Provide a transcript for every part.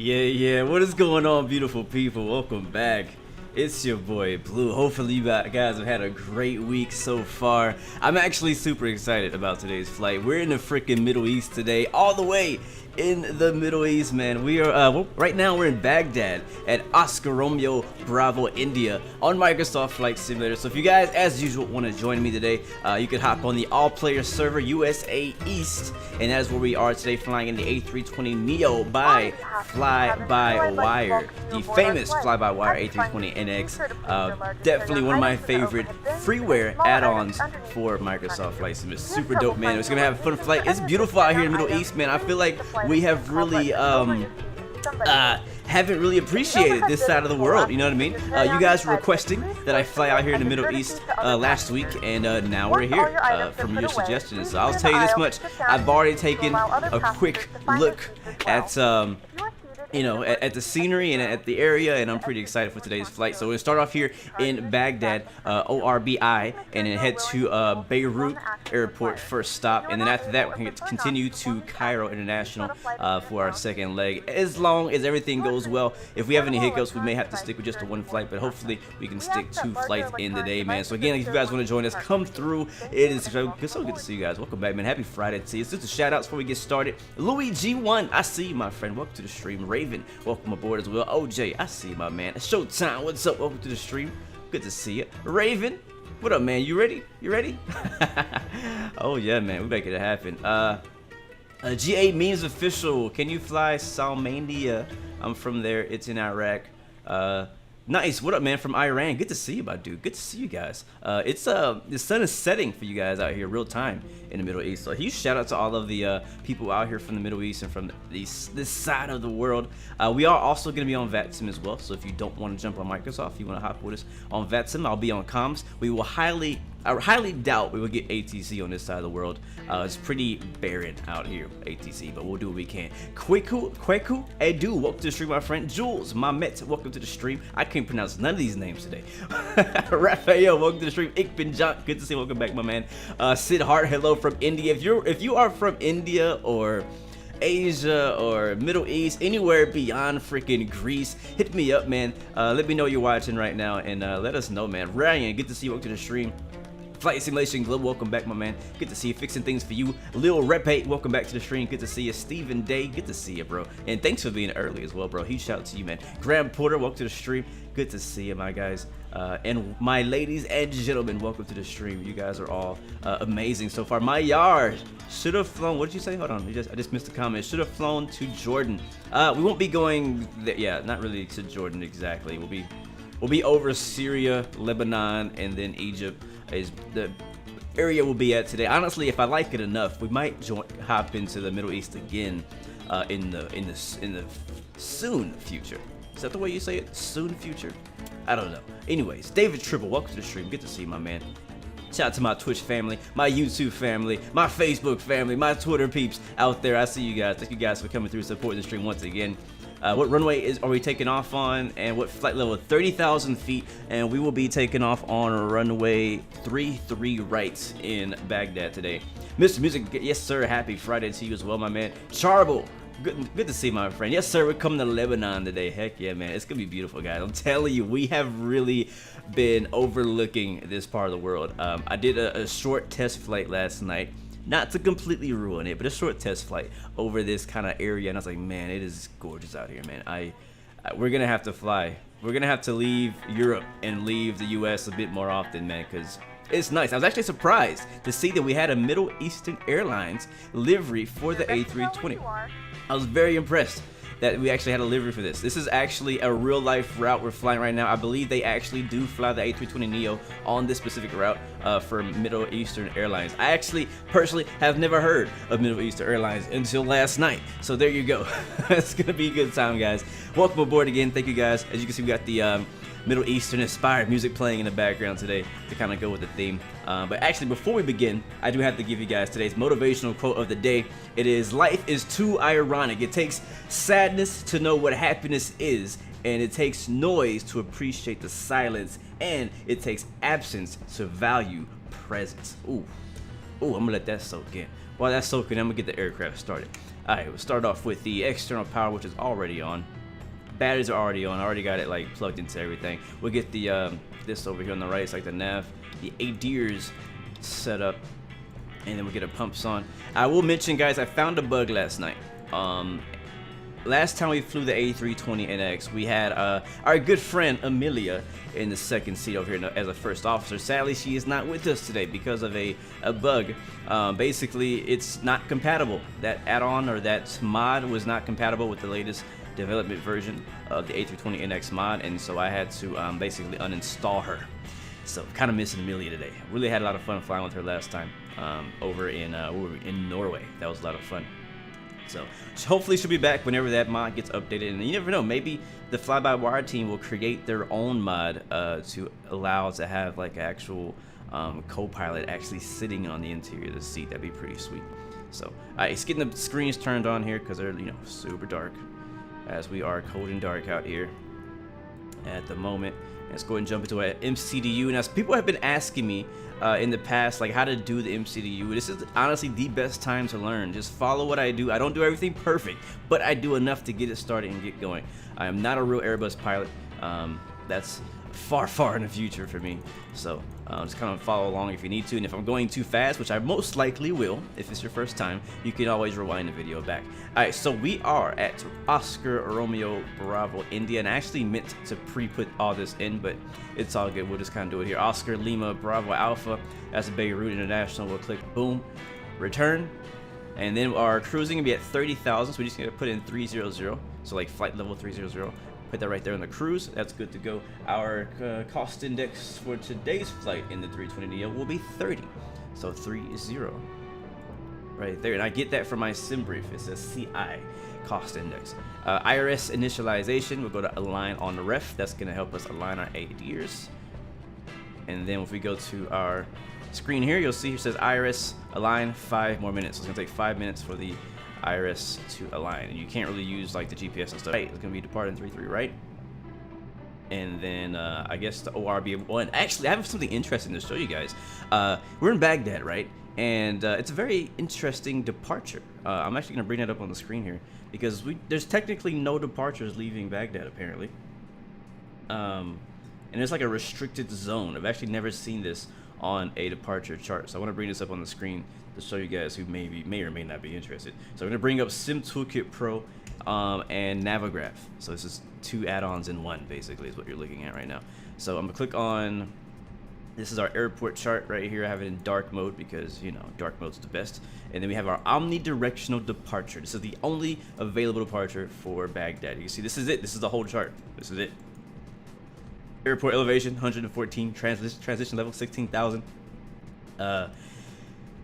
Yeah, what is going on, beautiful people? Welcome back. It's your boy Blue. Hopefully you guys have had a great week so far. I'm actually super excited about today's flight. We're in the freaking Middle East today, all the way in the Middle East, man. We are right now we're in Baghdad at Oscar Romeo Bravo, India, on Microsoft Flight Simulator. So if you guys, as usual, want to join me today, you can hop on the all-player server USA East, and that is where we are today, flying in the A320neo by Flybywire, the famous Flybywire A32NX. Definitely one of my favorite freeware add-ons for Microsoft Flight Simulator. Super dope, man. It's gonna have a fun flight. It's beautiful out here in the Middle East, man. I feel like we have really haven't really appreciated this side of the world, you know what I mean? You guys were requesting that I fly out here in the Middle East last week, and now we're here from your suggestions. So I'll tell you this much: I've already taken a quick look at at the scenery and at the area, and I'm pretty excited for today's flight. So we'll start off here in Baghdad, ORBI, and then head to Beirut Airport first stop, and then after that we can continue to Cairo International for our second leg, as long as everything goes well. If we have any hiccups, we may have to stick with just the one flight, but hopefully we can stick 2 flights in the day, man. So again, if you guys want to join us, come through. It is so good to see you guys. Welcome back, man. Happy Friday to you. It's just a shout outs before we get started. Louis G1, I see you, my friend. Welcome to the stream. Raven, welcome aboard as well. OJ, I see you, my man. Showtime, what's up? Welcome to the stream. Good to see you. Raven, what up, man? You ready? You ready? Oh yeah, man, we make it happen. GA means official. Can you fly Salmania? I'm from there. It's in Iraq. Nice. What up, man? From Iran. Good to see you, my dude. Good to see you guys. The sun is setting for you guys out here, real time in the Middle East. So huge shout out to all of the people out here from the Middle East and from this side of the world. We are also going to be on Vatsim as well. So if you don't want to jump on Microsoft, you want to hop with us on Vatsim, I'll be on comms. I highly doubt we will get ATC on this side of the world. It's pretty barren out here, ATC, but we'll do what we can. Kweku, Edu, welcome to the stream, my friend. Jules, Mamet, welcome to the stream. I can't pronounce none of these names today. Raphael, welcome to the stream. Ikbin John, good to see you. Welcome back, my man. Sid Hart, hello from India. If you are from India or Asia or Middle East, anywhere beyond freaking Greece, hit me up, man. Let me know you're watching right now, and let us know, man. Ryan, good to see you. Welcome to the stream. Flight Simulation Global, welcome back, my man. Good to see you. Fixing things for you. Lil Repate, welcome back to the stream. Good to see you. Stephen Day, good to see you, bro. And thanks for being early as well, bro. Huge shout out to you, man. Graham Porter, welcome to the stream. Good to see you, my guys. And my ladies and gentlemen, welcome to the stream. You guys are all amazing so far. My yard should have flown. What did you say? Hold on. I just missed a comment. Should have flown to Jordan. We won't be going there. Yeah, not really to Jordan exactly. We'll be over Syria, Lebanon, and then Egypt is the area we'll be at today. Honestly, if I like it enough, we might hop into the Middle East again in the soon future. Is that the way you say it? Soon future? I don't know. Anyways, David Triple, welcome to the stream. Good to see you, my man. Shout out to my Twitch family, my YouTube family, my Facebook family, my Twitter peeps out there. I see you guys. Thank you guys for coming through and supporting the stream once again. What runway are we taking off on, and what flight level? 30,000 feet, and we will be taking off on runway 33 right in Baghdad today. Mr. Music, yes sir, happy Friday to you as well, my man. Charble, good to see my friend. Yes sir, we're coming to Lebanon today. Heck yeah, man, it's gonna be beautiful, guys. I'm telling you, we have really been overlooking this part of the world. I did a short test flight last night. Not to completely ruin it, but a short test flight over this kind of area, and I was like, man, it is gorgeous out here, man. We're gonna have to fly. We're gonna have to leave Europe and leave the US a bit more often, man, because it's nice. I was actually surprised to see that we had a Middle Eastern Airlines livery for the A320. I was very impressed that we actually had a livery for this. This is actually a real life route we're flying right now. I believe they actually do fly the A320neo on this specific route for Middle Eastern Airlines. I actually personally have never heard of Middle Eastern Airlines until last night. So there you go. It's gonna be a good time, guys. Welcome aboard again. Thank you guys. As you can see, we got the Middle Eastern inspired music playing in the background today to kind of go with the theme. But actually, before we begin, I do have to give you guys today's motivational quote of the day. It is, life is too ironic. It takes sadness to know what happiness is, and it takes noise to appreciate the silence, and it takes absence to value presence. Ooh, I'm gonna let that soak in. While that's soaking, I'm gonna get the aircraft started. Alright, we'll start off with the external power, which is already on. Batteries are already on. I already got it like plugged into everything. We'll get the this over here on the right, it's like the nav, the ADIRs set up, and then we'll get our pumps on. I will mention, guys, I found a bug last night. Last time we flew the A32NX, we had our good friend Amelia in the second seat over here as a first officer. Sadly, she is not with us today because of a bug. Basically, it's not compatible. That add-on or that mod was not compatible with the latest development version of the A32NX mod, and so I had to basically uninstall her. So kind of missing Amelia today. Really had a lot of fun flying with her last time over in Norway. That was a lot of fun. So hopefully she'll be back whenever that mod gets updated, and you never know, maybe the Fly-by-Wire team will create their own mod to allow to have like actual co-pilot actually sitting on the interior of the seat. That'd be pretty sweet. So it's getting the screens turned on here because they're, you know, super dark, as we are cold and dark out here at the moment. Let's go ahead and jump into an MCDU. Now, people have been asking me in the past, like, how to do the MCDU. This is honestly the best time to learn. Just follow what I do. I don't do everything perfect, but I do enough to get it started and get going. I am not a real Airbus pilot. That's far, far in the future for me. So just kind of follow along if you need to. And if I'm going too fast, which I most likely will, if it's your first time, you can always rewind the video back. Alright, so we are at Oscar Romeo Bravo India, and I actually meant to pre-put all this in, but it's all good. We'll just kind of do it here. Oscar Lima Bravo Alpha, that's Beirut International. We'll click boom, return, and then our cruising will be at 30,000, so we just need to put in 300, so like flight level 300. Put that right there on the cruise. That's good to go. Our cost index for today's flight in the 320neo will be 30, so 30 right there. And I get that from my sim brief. It says CI cost index. IRS initialization, we'll go to align on the ref. That's going to help us align our ADIRs. And then if we go to our screen here, you'll see it says IRS align 5 more minutes. So it's going to take 5 minutes for the IRS to align, and you can't really use like the GPS and stuff. Right, it's gonna be departing 33, right? And then I guess the ORBI-OLBA-HECA. Actually, I have something interesting to show you guys. We're in Baghdad, right? And it's a very interesting departure. I'm actually gonna bring that up on the screen here because there's technically no departures leaving Baghdad apparently. And there's like a restricted zone. I've actually never seen this on a departure chart, so I want to bring this up on the screen to show you guys who may or may not be interested. So I'm going to bring up Sim Toolkit Pro and Navigraph. So this is 2 add-ons in one, basically, is what you're looking at right now. So I'm going to click on, this is our airport chart right here. I have it in dark mode because, you know, dark mode's the best. And then we have our omnidirectional departure. This is the only available departure for Baghdad. You can see this is it. This is the whole chart. This is it. Airport elevation 114, transition level 16,000.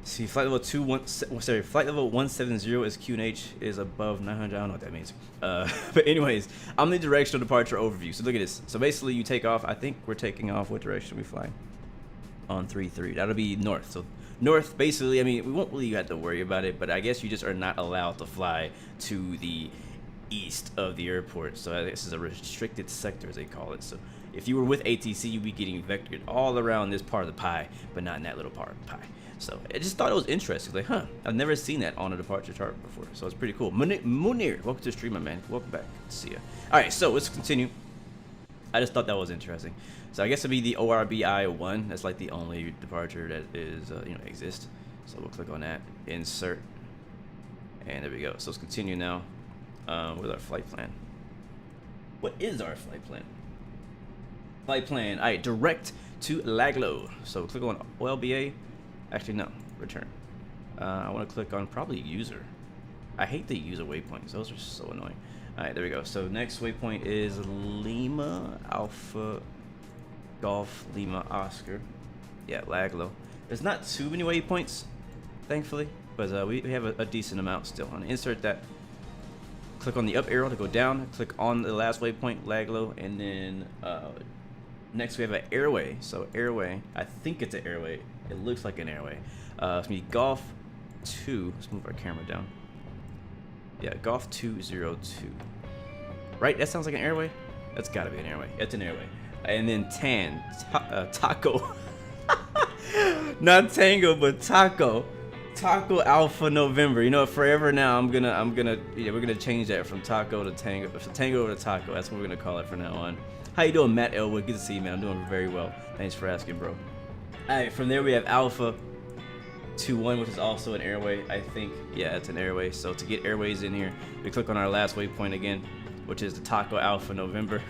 See, flight level flight level 170 is QNH is above 900. I don't know what that means. But anyways, omnidirectional departure overview. So look at this. So basically, you take off. I think we're taking off. What direction are we flying? On 33. That'll be north. So north, basically. I mean, we won't really have to worry about it, but I guess you just are not allowed to fly to the east of the airport. So this is a restricted sector, as they call it. So if you were with ATC, you'd be getting vectored all around this part of the pie, but not in that little part of the pie. So I just thought it was interesting. Like, huh, I've never seen that on a departure chart before. So it's pretty cool. Munir, welcome to the stream, my man. Welcome back. Good to see you. All right, so let's continue. I just thought that was interesting. So I guess it'll be the ORBI-1. That's like the only departure that is, you know, exists. So we'll click on that, insert, and there we go. So let's continue now with our flight plan. What is our flight plan? Flight plan. All right, direct to LAGLO. So click on OLBA. Actually, no, return. I want to click on probably user. I hate the user waypoints. Those are so annoying. All right, there we go. So next waypoint is Lima Alpha Golf Lima Oscar. Yeah, LAGLO. There's not too many waypoints, thankfully, but we have a decent amount still. I'm gonna insert that. Click on the up arrow to go down. Click on the last waypoint, LAGLO, and then next we have an airway. So airway, I think it's an airway. It looks like an airway. It's gonna be Golf 2. Let's move our camera down. Yeah, Golf 202. Right? That sounds like an airway. That's gotta be an airway. It's an airway. And then Taco. Not Tango, but Taco. Taco Alpha November. You know, forever now. Yeah, we're gonna change that from Taco to Tango, from Tango to Taco. That's what we're gonna call it from now on. How you doing, Matt Elwood? Good to see you, man. I'm doing very well. Thanks for asking, bro. All right, from there we have Alpha 21, which is also an airway, I think. Yeah, it's an airway. So to get airways in here, we click on our last waypoint again, which is the Taco Alpha November.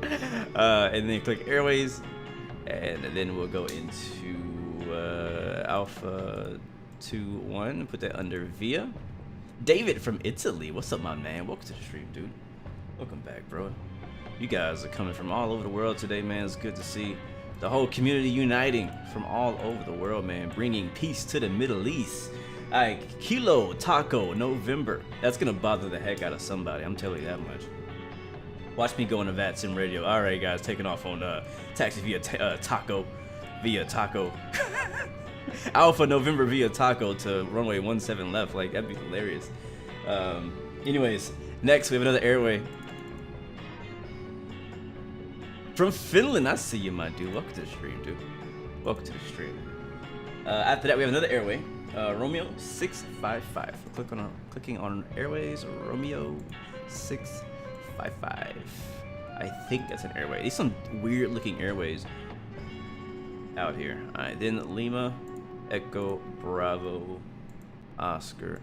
And then click airways, and then we'll go into Alpha 21, put that under Via. David from Italy, what's up, my man? Welcome to the stream, dude. Welcome back, bro. You guys are coming from all over the world today, man. It's good to see the whole community uniting from all over the world, man, bringing peace to the Middle East. All right, Kilo Taco November. That's gonna bother the heck out of somebody, I'm telling you that much. Watch me go on the Vatsim radio. All right, guys, taking off on taxi via Taco, Alpha November via Taco to runway 17 left. Like, that'd be hilarious. Anyways, next we have another airway from Finland. I see you, my dude. Welcome to the stream, dude. Welcome to the stream. After that, we have another airway, Romeo 655. Clicking on airways, Romeo 655. I think that's an airway. These some weird looking airways out here. Alright, then Lima, Echo, Bravo, Oscar.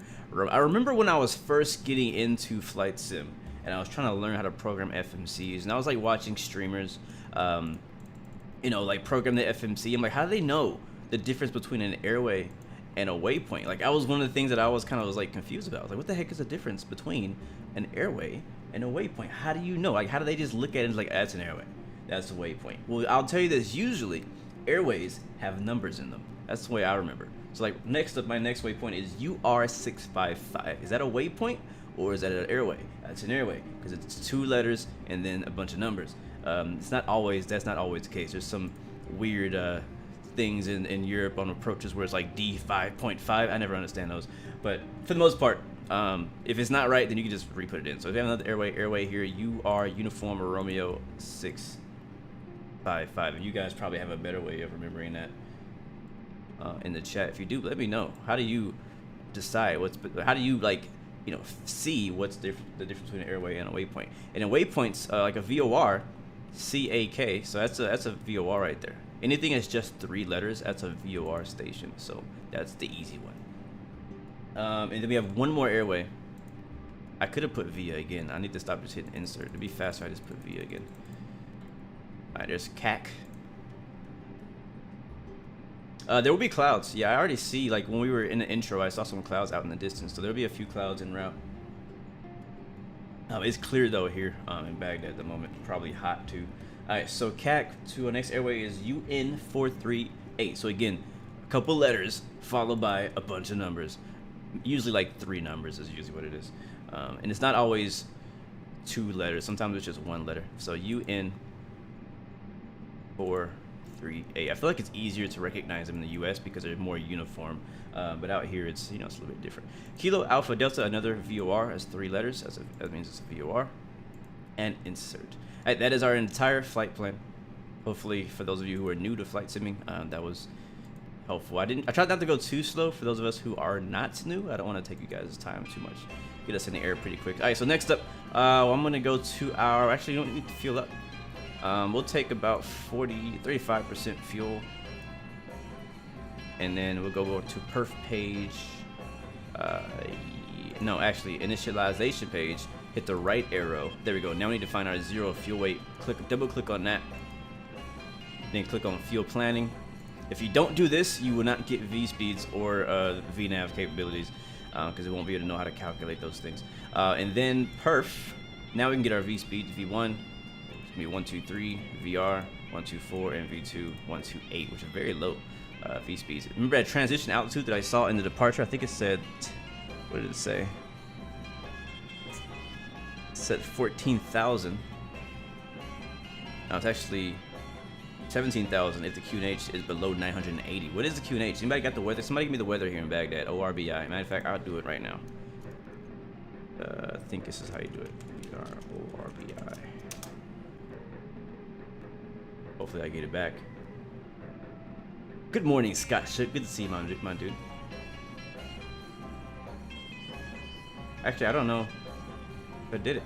I remember when I was first getting into flight sim and I was trying to learn how to program FMCs, and I was like watching streamers, you know, like program the FMC. I'm like, how do they know the difference between an airway and a waypoint? Like, I was one of the things that I was kind of like confused about. I was like, what the heck is the difference between an airway and a waypoint? How do you know? Like, how do they just look at it and like, that's an airway, that's a waypoint? Well, I'll tell you this, usually airways have numbers in them. That's the way I remember. So like, next up, my next waypoint is UR655. Is that a waypoint or is that an airway? That's an airway because it's 2 letters and then a bunch of numbers. It's not always, that's not always the case. There's some weird things in Europe on approaches where it's like D5.5. I never understand those, but for the most part, if it's not right, then you can just re-put it in. So if you have another airway here, UR Uniform or Romeo 655. And you guys probably have a better way of remembering that in the chat. If you do, let me know. How do you decide how do you, like, you know, see what's the difference between an airway and a waypoint? And in waypoints, like a VOR, CAK, so that's a VOR right there. Anything that's just 3 letters, that's a VOR station. So that's the easy one. And then we have one more airway. I could have put VIA again. I need to stop just hitting insert. To be faster, I just put VIA again. Alright, there's CAC. There will be clouds. Yeah, I already see, like, when we were in the intro, I saw some clouds out in the distance. So there'll be a few clouds en route. It's clear, though, here in Baghdad at the moment. Probably hot, too. Alright, so CAC to our next airway is UN438. So, again, a couple letters followed by a bunch of numbers. Usually, like, 3 numbers is usually what it is. And it's not always 2 letters. Sometimes it's just 1 letter. So, UN438. I feel like it's easier to recognize them in the US because they're more uniform, but out here it's, you know, it's a little bit different. Kilo Alpha Delta, another VOR, has 3 letters. That means it's a VOR. And insert. All right, that is our entire flight plan. Hopefully, for those of you who are new to flight simming, that was helpful. I tried not to go too slow for those of us who are not new. I don't want to take you guys' time too much. Get us in the air pretty quick. All right, so next up, I'm gonna go to our. Actually, you don't need to fuel up. We'll take about 35% fuel, and then we'll go to perf page. No, actually, initialization page. Hit the right arrow. There we go. Now we need to find our 0 fuel weight. Double click on that. Then click on fuel planning. If you don't do this, you will not get V speeds or VNAV capabilities because it won't be able to know how to calculate those things. And then perf. Now we can get our V speed. V1. Be 123 VR 124 and V2 128, which are very low V speeds. Remember that transition altitude that I saw in the departure? I think it said, what did it say? It said 14,000. Now it's actually 17,000 if the QNH is below 980. What is the QNH? Anybody got the weather? Somebody give me the weather here in Baghdad. ORBI. Matter of fact, I'll do it right now. I think this is how you do it. ORBI. Hopefully I get it back. Good morning, Scott. Good to see you, my dude. Actually, I don't know if I did it.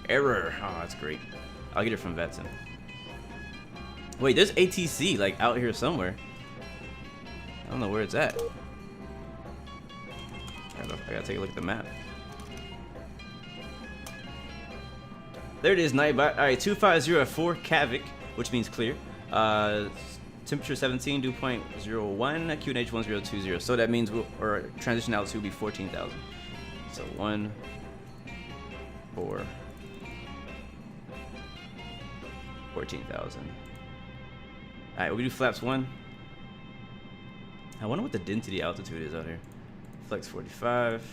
Error. Oh, that's great. I'll get it from Vatsim. Wait, there's ATC like out here somewhere. I don't know where it's at. I gotta take a look at the map. There it is, Nightbot. All right, 2504 Kavik, which means clear. Temperature 17, dew point 01, QNH 1020. So that means our transition altitude will be 14,000. So 1, 4, 14,000. All right, we do flaps 1. I wonder what the density altitude is out here. Flex 45.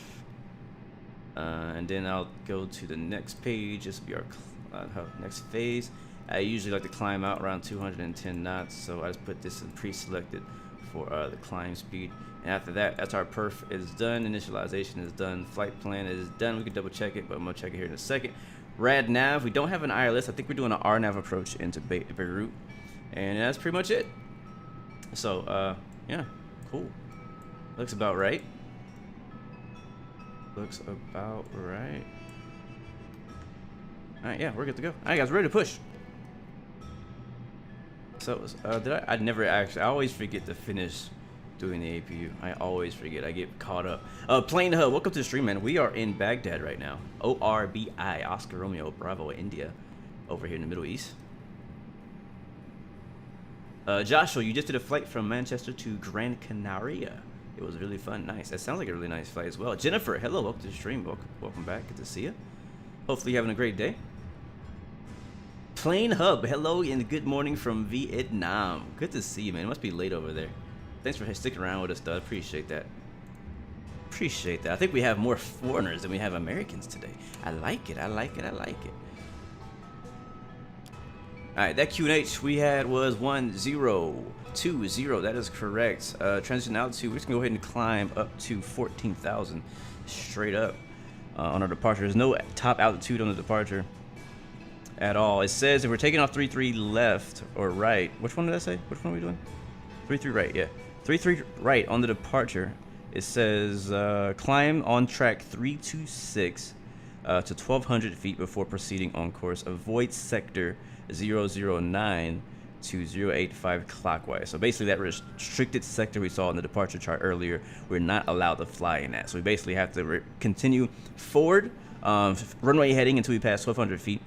And then I'll go to the next page. This will be our next phase. I usually like to climb out around 210 knots, so I just put this in pre-selected for the climb speed. And after that, that's our perf is done. Initialization is done. Flight plan is done. We can double check it, but I'm gonna check it here in a second. Rad nav. We don't have an ILS. I think we're doing an RNAV approach into Beirut, and that's pretty much it. So yeah, cool. Looks about right. Looks about right. All right, yeah, we're good to go. All right, guys, ready to push. So, I never actually, I always forget to finish doing the APU. I always forget. I get caught up. Plane Hub, welcome to the stream, man. We are in Baghdad right now. ORBI, Oscar Romeo Bravo, India, over here in the Middle East. Joshua, you just did a flight from Manchester to Gran Canaria. It was really fun. Nice. That sounds like a really nice flight as well. Jennifer, hello. Welcome to the stream. Welcome back. Good to see you. Hopefully you're having a great day. Plane Hub, hello and good morning from Vietnam. Good to see you, man. It must be late over there. Thanks for sticking around with us, though. I appreciate that. Appreciate that. I think we have more foreigners than we have Americans today. I like it. I like it. I like it. All right, that QNH we had was 1020. That is correct. Transition altitude, we're just gonna go ahead and climb up to 14,000 straight up on our departure. There's no top altitude on the departure at all. It says if we're taking off 33 left or right. Which one did I say? Which one are we doing? 33 right, yeah. 33 right on the departure. It says climb on track 326 to 1,200 feet before proceeding on course. Avoid sector 009 to 085 clockwise. So basically that restricted sector we saw in the departure chart earlier, we're not allowed to fly in that. So we basically have to continue forward, runway heading until we pass 1,200 feet.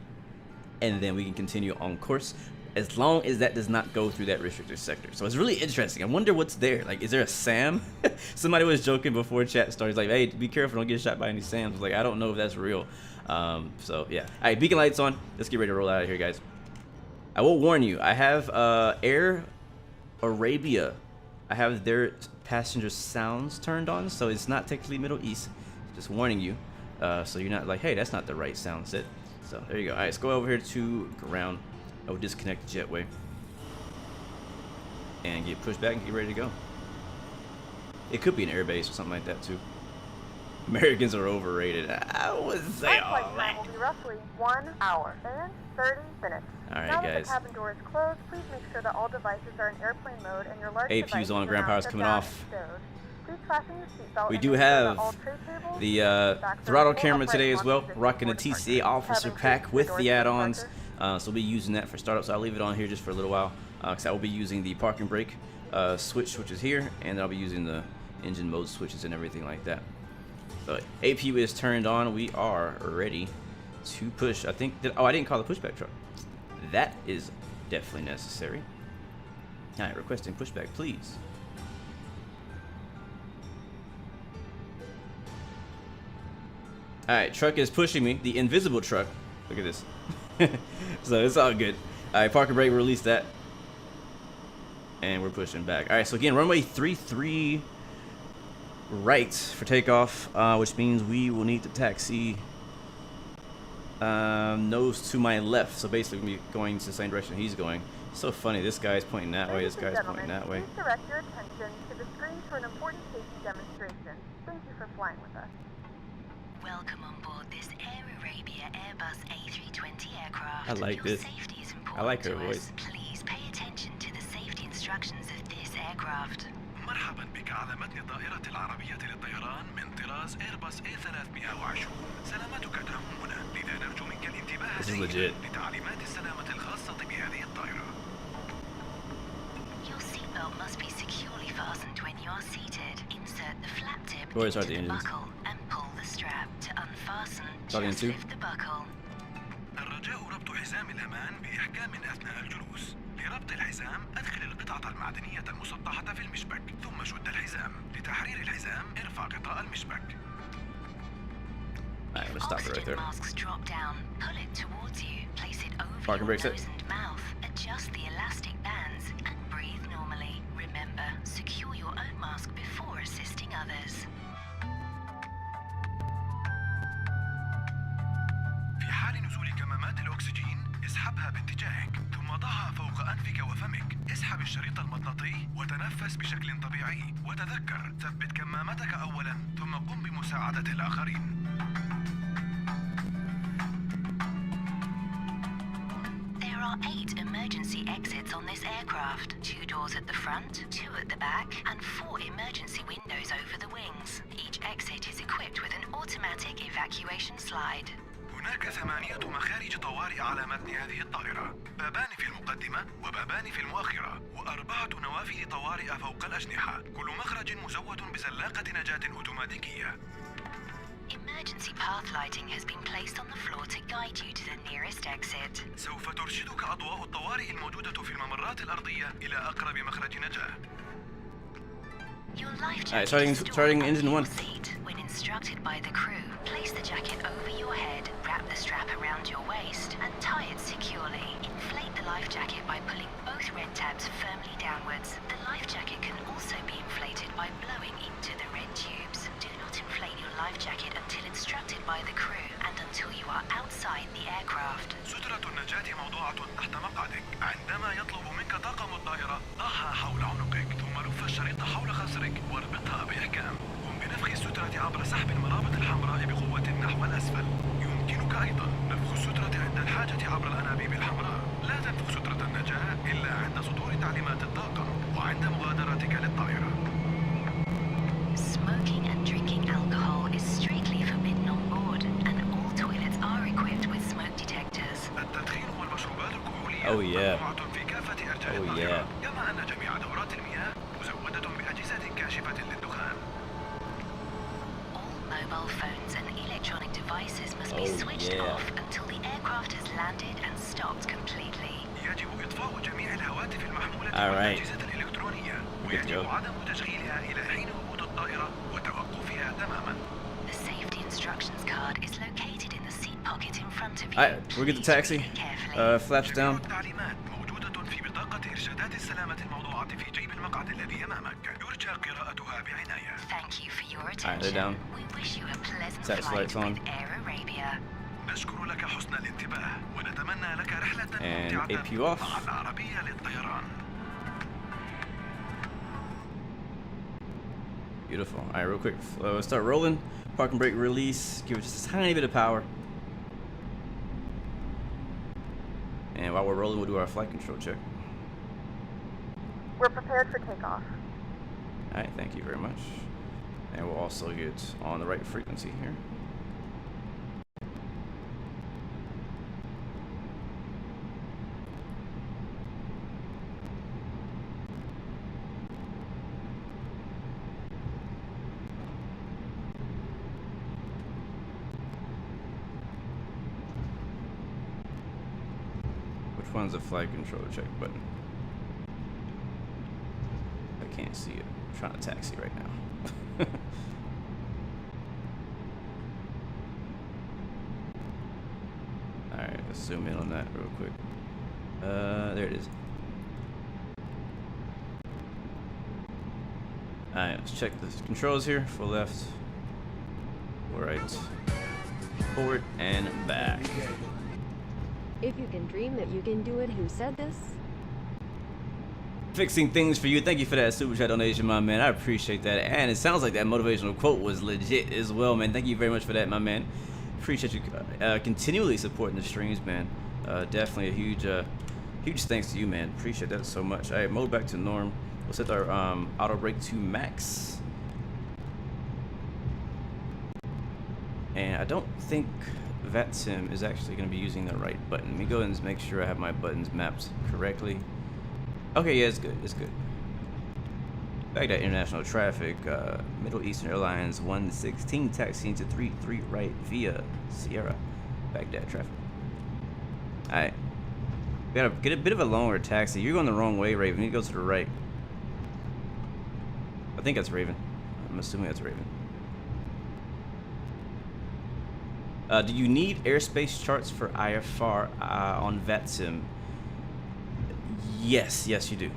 And then we can continue on course as long as that does not go through that restricted sector. So it's really interesting. I wonder what's there. Like, is there a SAM? Somebody was joking before chat started, like, hey, be careful, don't get shot by any SAMs. Like, I don't know if that's real. So yeah. All right, beacon lights on. Let's get ready to roll out of here, guys. I will warn you, I have Air Arabia. I have their passenger sounds turned on, so it's not technically Middle East. Just warning you, so you're not like, hey, that's not the right sound set. So there you go. All right, let's go over here to ground. I will disconnect the jetway and get pushed back and get ready to go. It could be an airbase or something like that too. Americans are overrated. I would say all that. Will be roughly 1 hour and 30 minutes. All right, now guys. That the cabin door is closed, please make sure that all devices are in airplane mode and your large APU's on. Ground power's coming off. Please fasten your seatbelt. We do have the throttle camera today as well. Rocking a TCA officer pack with the add-ons. So we'll be using that for startup. So I'll leave it on here just for a little while because I will be using the parking brake switch, which is here, and I'll be using the engine mode switches and everything like that. So APU is turned on. We are ready to push. I think that, oh, I didn't call the pushback truck. That is definitely necessary. All right, requesting pushback, please. All right, truck is pushing me. The invisible truck. Look at this. So it's all good. All right, parking brake, release that. And we're pushing back. All right, so again, runway 33 right for takeoff, which means we will need to taxi nose to my left. So basically, we'll be going to the same direction he's going. So funny, this guy's pointing that way, this guy's pointing that way. Please direct your attention to the screen for an important safety demonstration. Thank you for flying with us. Welcome on board this Air Arabia Airbus A320 aircraft. I like this. Safety is important I like her to us. voice. Please pay attention to the safety instructions of this aircraft. ومرحبا بك على متن الطائرة العربية للطيران من طراز ايرباص A3220. سلامتك تهمنا، لذا نرجو منك الانتباه جيدا لتعليمات السلامة الخاصة بهذه الطائرة. Your seatbelt must be securely fastened when you are seated. Insert the flap tip Where's into the engines? buckle and pull the strap. To unfasten, Starting just two. lift the buckle. الرجاء ربط حزام الأمان بإحكام أثناء الجلوس. لربط الحزام أدخل القطعة المعدنية المسطحة في المشبك ثم شد الحزام. لتحرير الحزام ارفع غطاء المشبك. Alright, I'm gonna stop it right there. Masks drop down. Pull it towards you. Place it over Parking your brake set. nose and mouth. Adjust the elastic bands and breathe normally. Remember, secure your own mask before assisting others. في حال نزول كمامات الأكسجين اسحبها باتجاهك ثم ضعها فوق أنفك وفمك. اسحب الشريط المطاطي وتنفس بشكل طبيعي. وتذكر ثبت كمامتك أولا ثم قم بمساعدة الآخرين. There are 8 emergency exits on this aircraft. 2 doors at the front, 2 at the back, and 4 emergency windows over the wings. Each exit is equipped with an automatic evacuation slide. هناك 8 مخارج طوارئ على متن هذه الطائرة. بابان في المقدمة وبابان في المؤخرة و4 نوافذ طوارئ فوق الأجنحة. كل مخرج مزود بزلاقة نجاة أوتوماتيكية. Emergency path lighting has been placed on the floor to guide you to the nearest exit. سوف ترشدك أضواء الطوارئ الموجودة في الممرات الأرضية إلى أقرب مخرج نجاة. Your life Alright, jacket is starting stored engine under 1. your seat. When instructed by the crew, place the jacket over your head, wrap the strap around your waist, and tie it securely. Inflate the life jacket by pulling both red tabs firmly downwards. The life jacket can also be inflated by blowing into the red tubes. Do not inflate your life jacket until instructed by the crew and until you are outside the aircraft. سترة النجاة موضوعة تحت مقعدك. عندما يطلب منك طاقم الطائرة ضعها حول عنقك ثم لف الشريط حول خصرك واربطها بإحكام. قم بنفخ السترة عبر سحب المرابط الحمراء بقوة نحو الأسفل. يمكنك أيضا نفخ السترة عند الحاجة عبر الأنابيب الحمراء. لا تنفخ سترة النجاة إلا عند صدور تعليمات الطاقم وعند مغادرتك للطائرة. Smoking and drinking alcohol is strictly forbidden on board, and all toilets are equipped with smoke detectors. التدخين والمشروبات الكحولية Oh yeah. ممنوعة في كافة أرجاء Oh الطائرة. yeah. كما أن جميع دورات المياه مزودة بأجهزة كاشفة للدخان. All mobile phones and electronic devices must be Oh, switched yeah. off until the aircraft has landed and stopped completely. يجب إطفاء جميع الهواتف المحمولة All right. والأجهزة الإلكترونية Good ويجب job. عدم تشغيلها إلى حين هبوط الطائرة وتوقفها تماما. The safety instructions card is located in the seat pocket in front of you. Alright, we'll get the Please taxi. read it carefully. Flaps جميع down. التعليمات موجودة في بطاقة إرشادات السلامة الموضوعة في جيب المقعد الذي أمامك. يرجى قراءتها بعناية. Thank you for your they're attention. down. We wish you a pleasant Taxi flight lights on. with Air Arabia. نشكر لك حسن الانتباه ونتمنى لك رحلة And ممتعة AP off. مع العربية للطيران. Beautiful. Alright, real quick. Let's start rolling. Parking brake release. Give it just a tiny bit of power. And while we're rolling, we'll do our flight control check. We're prepared for takeoff. Alright, thank you very much. And we'll also get on the right frequency here. Which one's the flight control check button? I can't see it. I'm trying to taxi right now. Alright, let's zoom in on that real quick. There it is. Alright, let's check the controls here. For left, for right, forward, and back. If you can dream it, you can do it. Who said this? Fixing things for you. Thank you for that super chat donation, my man. I appreciate that. And it sounds like that motivational quote was legit as well, man. Thank you very much for that, my man. Appreciate you continually supporting the streams, man. Definitely a huge thanks to you, man. Appreciate that so much. All right, mode back to norm. We'll set our auto brake to max. And I don't think Vatsim is actually going to be using the right button. Let me go and make sure I have my buttons mapped correctly. Okay, yeah, it's good. It's good. Baghdad international traffic, Middle Eastern Airlines 116 taxiing to 33 right via Sierra. Baghdad traffic. Alright. We gotta get a bit of a longer taxi. You're going the wrong way, Raven. You go to the right. I think that's Raven. I'm assuming that's Raven. Do you need airspace charts for IFR on Vatsim? Yes, yes you do.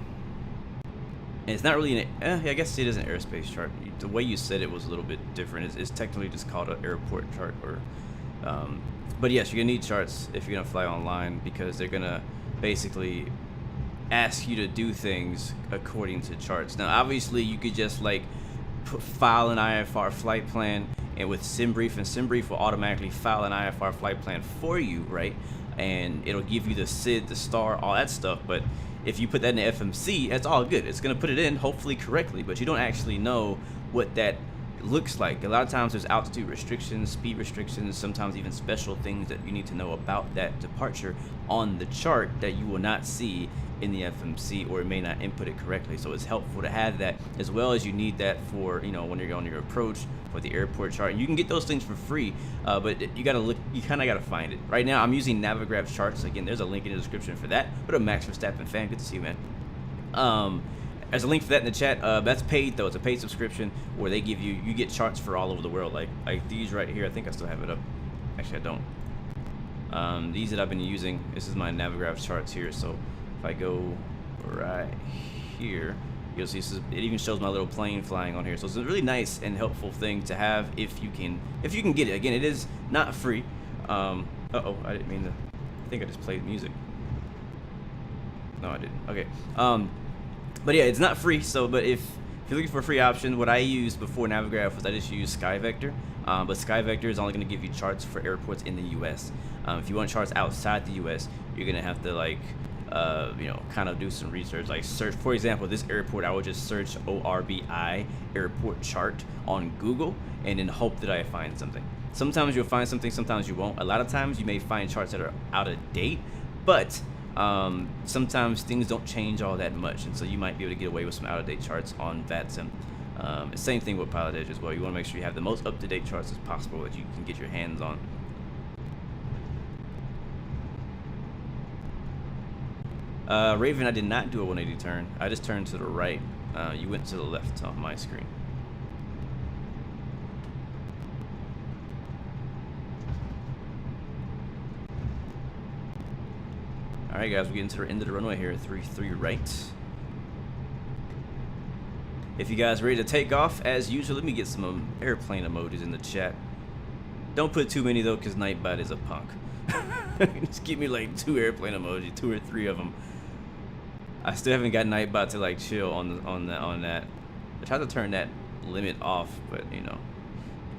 And it's not really an, I guess it is an airspace chart. The way you said it was a little bit different. It's technically just called an airport chart, or, but yes, you're gonna need charts if you're gonna fly online, because they're gonna basically ask you to do things according to charts. Now, obviously, you could just like file an IFR flight plan, and with SimBrief, and SimBrief will automatically file an IFR flight plan for you, right? And it'll give you the SID, the star, all that stuff. But if you put that in the FMC, that's all good. It's gonna put it in hopefully correctly, but you don't actually know what that looks like. A lot of times there's altitude restrictions, speed restrictions, sometimes even special things that you need to know about that departure on the chart that you will not see in the FMC, or it may not input it correctly. So it's helpful to have that, as well as you need that for, you know, when you're on your approach for the airport chart. And you can get those things for free, but you gotta look, you kind of gotta find it. Right now I'm using Navigraph charts. Again, there's a link in the description for that. What up, Max Verstappen fan? Good to see you, man. There's a link for that in the chat. That's paid though. It's a paid subscription where they give you get charts for all over the world, like these right here. I think I still have it up. Actually, I don't. These that I've been using. This is my Navigraph charts here. So if I go right here, you'll see it even shows my little plane flying on here. So it's a really nice and helpful thing to have if you can get it. Again, it is not free. Uh-oh, I didn't mean to. I think I just played music. No, I didn't. Okay. But yeah, it's not free. So, but if you're looking for a free option, what I used before Navigraph was I just used SkyVector. But SkyVector is only going to give you charts for airports in the U.S. If you want charts outside the U.S., you're going to have to like, you know, kind of do some research. Like search, for example, this airport. I would just search ORBI airport chart on Google, and then hope that I find something. Sometimes you'll find something, sometimes you won't. A lot of times you may find charts that are out of date, but sometimes things don't change all that much, and so you might be able to get away with some out-of-date charts on Vatsim. Same thing with Pilot Edge as well. You want to make sure you have the most up-to-date charts as possible that you can get your hands on. Raven, I did not do a 180 turn. I just turned to the right. You went to the left on my screen. Alright guys, we're getting to the end of the runway here at 33 right. If you guys are ready to take off, as usual, let me get some airplane emojis in the chat. Don't put too many though, because Nightbot is a punk. Just give me like 2 airplane emojis, 2 or 3 of them. I still haven't got Nightbot to like chill on that. I tried to turn that limit off, but you know,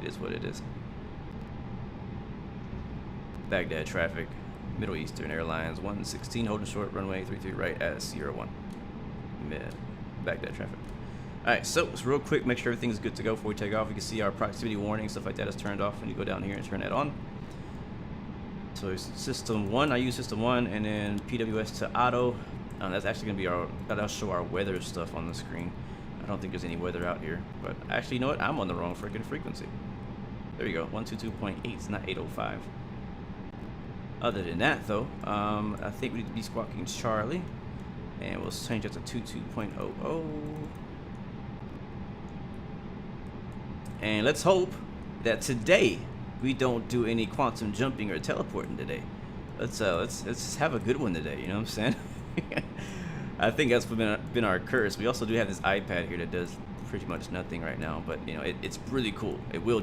it is what it is. Baghdad traffic. Middle Eastern Airlines 116 holding short, runway 33 right at Sierra 1. Baghdad traffic. Alright, so it's real quick, make sure everything's good to go before we take off. You can see our proximity warning, stuff like that is turned off when you go down here and turn that on. So it's system 1, I use system 1, and then PWS to auto. That's actually going to be that'll show our weather stuff on the screen. I don't think there's any weather out here, but actually, you know what? I'm on the wrong freaking frequency. There you go, 122.8, it's not 805. Other than that, though, I think we need to be squawking Charlie, and we'll change that to 22.00. And let's hope that today we don't do any quantum jumping or teleporting today. Let's have a good one today. You know what I'm saying? I think that's been our curse. We also do have this iPad here that does pretty much nothing right now, but you know it's really cool. It will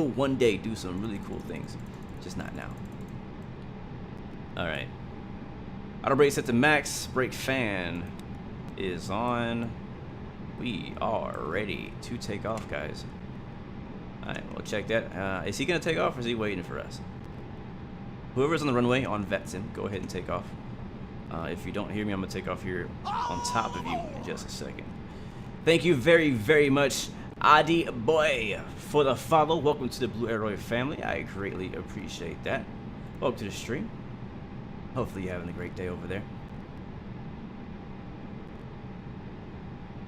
one day do some really cool things, just not now. Alright. Auto brake set to max. Brake fan is on. We are ready to take off, guys. Alright, we'll check that. Is he going to take off, or is he waiting for us? Whoever's on the runway on Vatsim, go ahead and take off. If you don't hear me, I'm going to take off here on top of you in just a second. Thank you very, very much, Adi Boy, for the follow. Welcome to the Blue Arrow family. I greatly appreciate that. Welcome to the stream. Hopefully you're having a great day over there.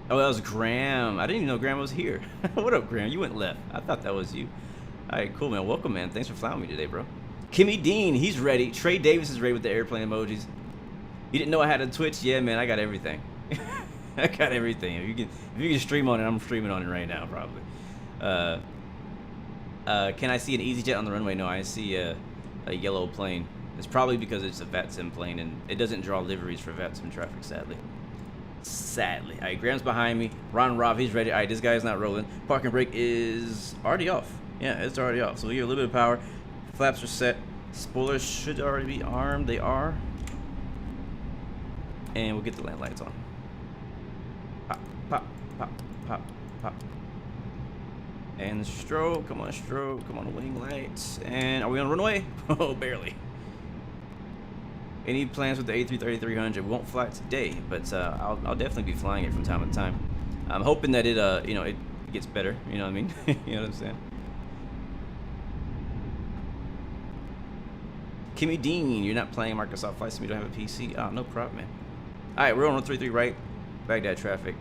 Oh, that was Graham. I didn't even know Graham was here. What up, Graham? You went left. I thought that was you. All right, cool, man. Welcome, man. Thanks for flying with me today, bro. Kimmy Dean, he's ready. Trey Davis is ready with the airplane emojis. You didn't know I had a Twitch? Yeah, man, I got everything. I got everything. If you can stream on it, I'm streaming on it right now, probably. Can I see an EasyJet on the runway? No, I see a yellow plane. It's probably because it's a Vatsim plane, and it doesn't draw liveries for Vatsim traffic, sadly. Sadly. All right, Graham's behind me. Ron Rob, he's ready. All right, this guy's not rolling. Parking brake is already off. Yeah, it's already off. So we get a little bit of power. Flaps are set. Spoilers should already be armed. They are. And we'll get the land lights on. Pop, pop, pop, pop, pop. And stroke. Come on, stroke. Come on, wing lights. And are we on runway? Oh, barely. Any plans with the A330-300? We won't fly it today, but I'll definitely be flying it from time to time. I'm hoping that it it gets better. You know what I mean? You know what I'm saying? Kimmy Dean, you're not playing Microsoft Flight Sim. You don't have a PC. Oh, no problem, man. All right, we're on 133 right. Baghdad traffic.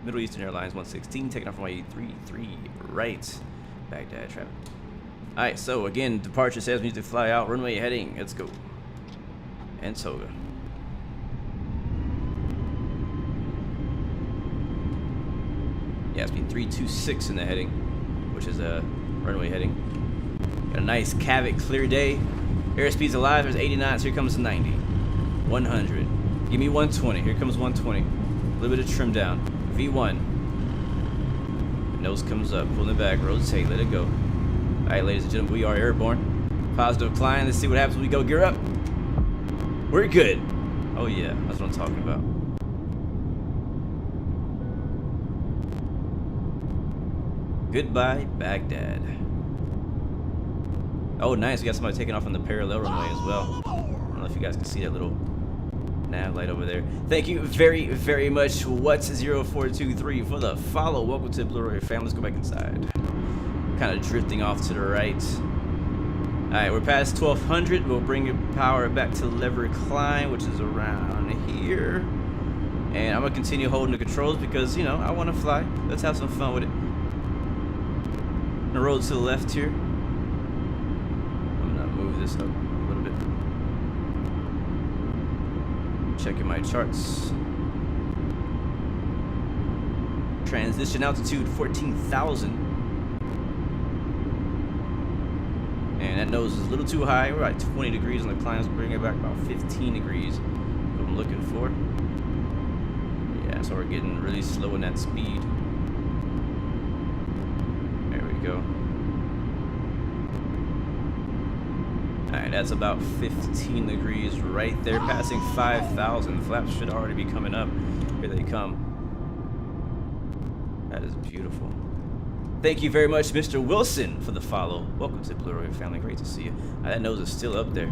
Middle Eastern Airlines 116 taking off from runway 33 right. Baghdad traffic. All right, so again, departure says we need to fly out. Runway heading. Let's go. And Toga. Yeah, it's been 326 in the heading, which is a runway heading. Got a nice Cavic clear day. Airspeed's alive. There's 80 knots. Here comes the 90. 100. Give me 120. Here comes 120. A little bit of trim down. V1. Nose comes up. Pulling it back. Rotate. Let it go. All right, ladies and gentlemen, we are airborne. Positive climb. Let's see what happens when we go gear up. We're good. Oh yeah, that's what I'm talking about. Goodbye, Baghdad. Oh, nice. We got somebody taking off on the parallel runway as well. I don't know if you guys can see that little nav light over there. Thank you very, very much, What's0423, for the follow. Welcome to the Blue Arrow family. Let's go back inside. Kind of drifting off to the right. Alright, we're past 1200. We'll bring your power back to lever climb, which is around here. And I'm going to continue holding the controls because, you know, I want to fly. Let's have some fun with it. The road to the left here. I'm going to move this up a little bit. Checking my charts. Transition altitude 14,000. And that nose is a little too high. We're at 20 degrees on the climbs. Bring it back about 15 degrees. What I'm looking for. Yeah, so we're getting really slow in that speed. There we go. Alright, that's about 15 degrees right there, passing 5,000. The flaps should already be coming up. Here they come. That is beautiful. Thank you very much, Mr. Wilson, for the follow. Welcome to the Blue Arrow family. Great to see you. That nose is still up there.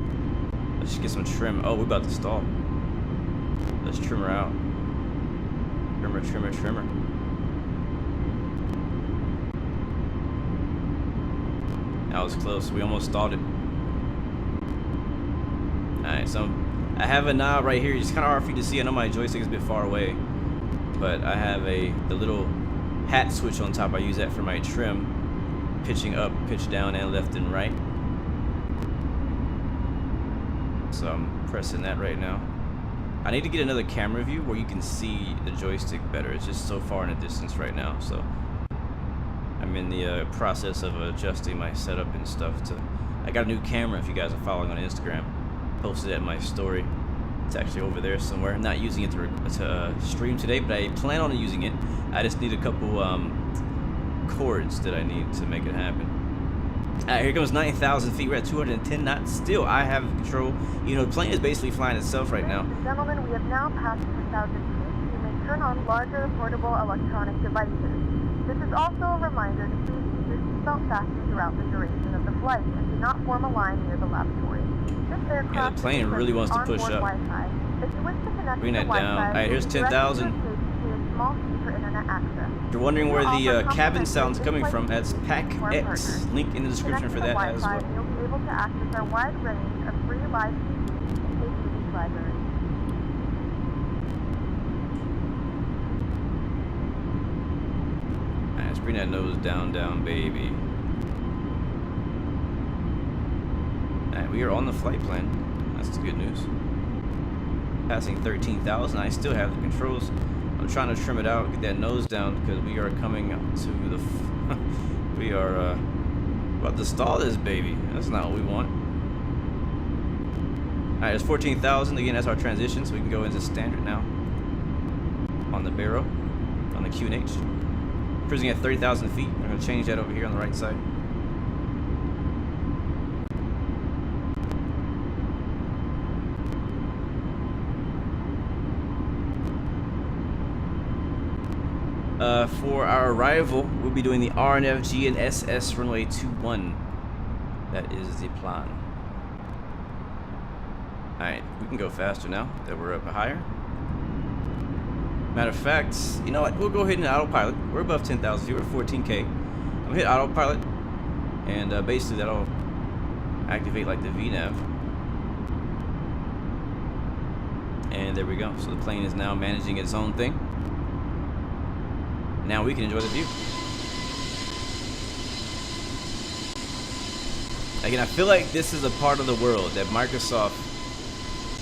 Let's get some trim. Oh, we're about to stall. Let's trim her out. Trimmer, trimmer, trimmer. That was close. We almost stalled it. Alright, so I have a knob right here. It's kind of hard for you to see. I know my joystick is a bit far away, but I have the little hat switch on top. I use that for my trim, pitching up, pitch down, and left and right. So I'm pressing that right now. I need to get another camera view where you can see the joystick better. It's just so far in the distance right now. So I'm in the process of adjusting my setup and stuff. I got a new camera. If you guys are following on Instagram, posted it in my story. It's actually over there somewhere. I'm not using it to stream today, but I plan on using it. I just need a couple cords that I need to make it happen. Alright, here comes 9,000 feet. We're at 210 knots. Still, I have control. You know, the plane is basically flying itself right now. Ladies and gentlemen, we have now passed 2,000 feet. You may turn on larger portable electronic devices. This is also a reminder to please keep your seatbelt fastened throughout the duration of the flight and do not form a line near the lavatory. Yeah, the plane really wants to push up. If you wish to connect bring that down. Alright, here's 10,000. small fee for internet access. If you're wondering where the cabin sound's coming from, that's Partners. PAC-X. Link in the description for that as well. You'll be able to access our wide range of free live CDs and DVD libraries. Alright, let's bring that nose down, baby. Alright, we are on the flight plan. That's the good news. Passing 13,000. I still have the controls. I'm trying to trim it out, get that nose down, because we are coming up to the. We are about to stall this baby. That's not what we want. Alright, it's 14,000. Again, that's our transition, so we can go into standard now. On the Beirut, on the QNH. Cruising at 30,000 feet. I'm going to change that over here on the right side. For our arrival, we'll be doing the RNFG and SS runway 21. That is the plan. Alright, we can go faster now that we're up higher. Matter of fact, you know what? We'll go ahead and autopilot. We're above 10,000 feet. We're 14K. I'm gonna hit autopilot, and basically that'll activate like the VNAV. And there we go. So the plane is now managing its own thing. Now we can enjoy the view. Again, I feel like this is a part of the world that Microsoft,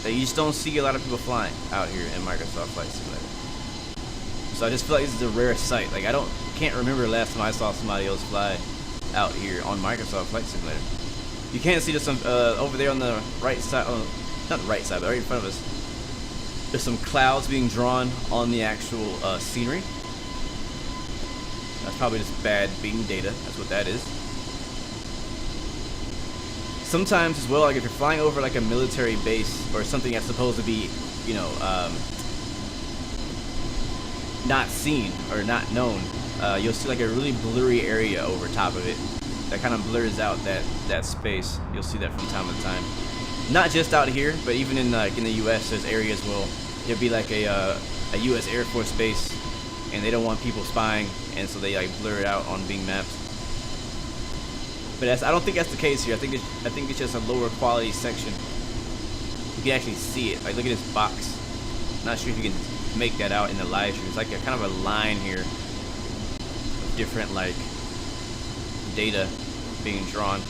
that you just don't see a lot of people flying out here in Microsoft Flight Simulator. So I just feel like this is a rare sight. Like can't remember the last time I saw somebody else fly out here on Microsoft Flight Simulator. You can't see this over there on the right side, not the right side, but right in front of us. There's some clouds being drawn on the actual scenery. That's probably just bad beam data. That's what that is. Sometimes as well, like if you're flying over like a military base or something that's supposed to be, you know, not seen or not known, you'll see like a really blurry area over top of it that kind of blurs out that space. You'll see that from time to time. Not just out here, but even in the U.S. there's areas where there'll be like a U.S. Air Force base, and they don't want people spying, and so they like blur it out on beam maps. But I don't think that's the case here. I think it's just a lower quality section. You can actually see it. Like look at this box. Not sure if you can make that out in the live stream. It's like a kind of a line here of different like data being drawn.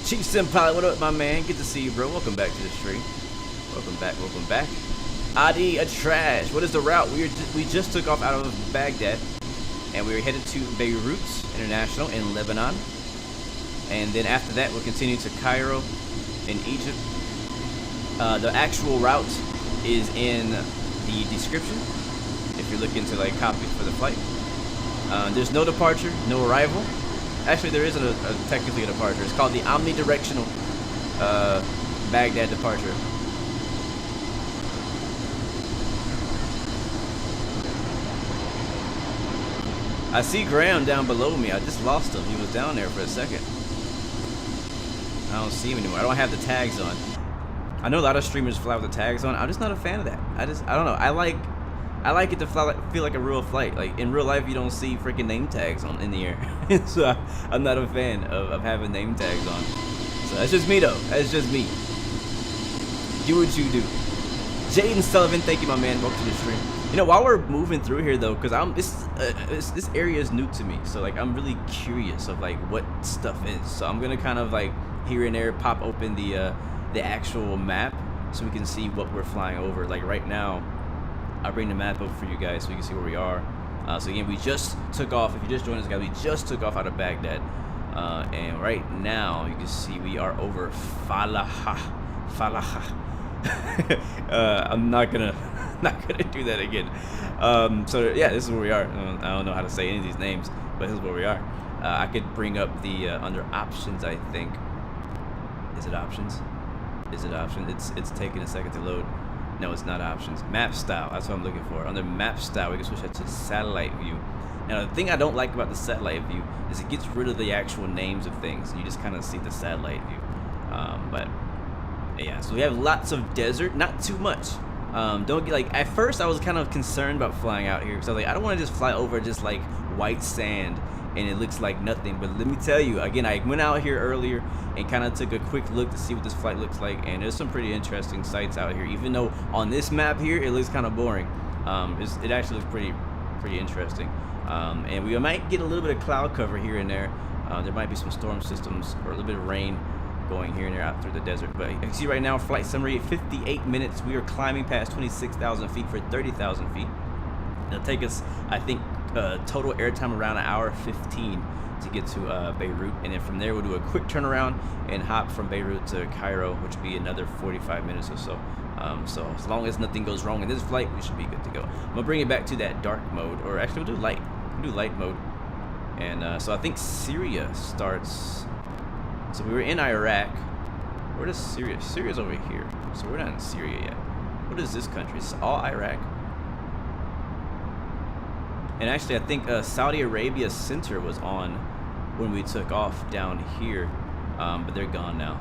Chief Senpai, what up, my man? Good to see you, bro. Welcome back to the stream. Welcome back. Adi a trash. What is the route? We just took off out of Baghdad, and we were headed to Beirut International in Lebanon, and then after that we'll continue to Cairo in Egypt. The actual route is in the description if you're looking to like copy for the flight. There's no departure, no arrival. Actually, there isn't technically a departure. It's called the omnidirectional Baghdad departure. I see Graham down below me. I just lost him. He was down there for a second. I don't see him anymore. I don't have the tags on. I know a lot of streamers fly with the tags on. I'm just not a fan of that. I don't know. I like it to feel like a real flight. Like in real life, you don't see freaking name tags on in the air. So I'm not a fan of having name tags on. So that's just me though. That's just me. Do what you do. Jaden Sullivan, thank you, my man. Welcome to the stream. You know, while we're moving through here though, because this area is new to me, so like I'm really curious of like what stuff is. So I'm gonna kind of like here and there pop open the actual map so we can see what we're flying over. Like right now, I'll bring the map up for you guys so you can see where we are. So again, we just took off. If you just joined us, guys, we just took off out of Baghdad, and right now you can see we are over Falaha. I'm not gonna do that again. So yeah, this is where we are. I don't know how to say any of these names, but this is where we are. I could bring up the under options, I think. Is it options? Is it options? It's taking a second to load. No, it's not options. Map style, that's what I'm looking for. Under map style, we can switch that to satellite view. Now, the thing I don't like about the satellite view is it gets rid of the actual names of things. You just kind of see the satellite view. But Yeah, so we have lots of desert, not too much. Don't get like, at first I was kind of concerned about flying out here because I was like, I don't want to just fly over just like white sand and it looks like nothing. But let me tell you, again, I went out here earlier and kind of took a quick look to see what this flight looks like, and there's some pretty interesting sights out here. Even though on this map here it looks kind of boring, it actually looks pretty interesting. And we might get a little bit of cloud cover here and there. There might be some storm systems or a little bit of rain going here and there out through the desert. But you can see right now, flight summary, 58 minutes. We are climbing past 26,000 feet for 30,000 feet. It'll take us, I think, total airtime around an hour 15 to get to Beirut. And then from there, we'll do a quick turnaround and hop from Beirut to Cairo, which will be another 45 minutes or so. So as long as nothing goes wrong in this flight, we should be good to go. I'm gonna bring it back to that dark mode, or actually we'll do light. We'll do light mode. And so I think Syria starts. So we were in Iraq. Where does Syria? Syria's over here. So we're not in Syria yet. What is this country? It's all Iraq. And actually, I think Saudi Arabia Center was on when we took off down here, but they're gone now.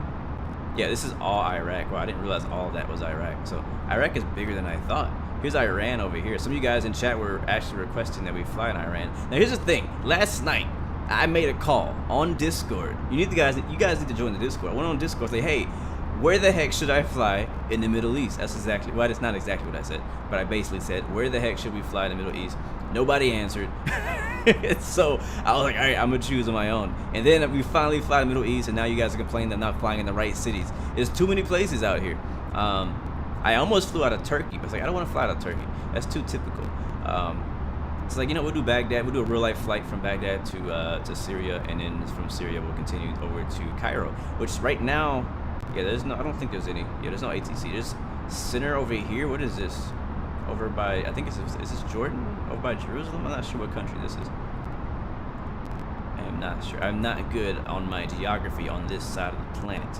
Yeah, this is all Iraq. Wow, I didn't realize all of that was Iraq. So Iraq is bigger than I thought. Here's Iran over here. Some of you guys in chat were actually requesting that we fly in Iran. Now here's the thing. Last night, I made a call on Discord. You guys need to join the Discord. I went on Discord and say, hey, where the heck should I fly in the Middle East? That's exactly, well, that's not exactly what I said, but I basically said, where the heck should we fly in the Middle East? Nobody answered. So I was like, all right, I'm gonna choose on my own. And then we finally fly in the Middle East, and now you guys are complaining that I'm not flying in the right cities. There's too many places out here. I almost flew out of Turkey, but I was like, I don't want to fly out of Turkey. That's too typical. It's like, you know, we'll do Baghdad. We'll do a real life flight from Baghdad to Syria, and then from Syria we'll continue over to Cairo, which right now, yeah, there's no, I don't think there's any, yeah, there's no ATC. There's center over here. What is this? Over by, I think is this Jordan? Over by Jerusalem? I'm not sure what country this is. I am not sure. I'm not good on my geography on this side of the planet.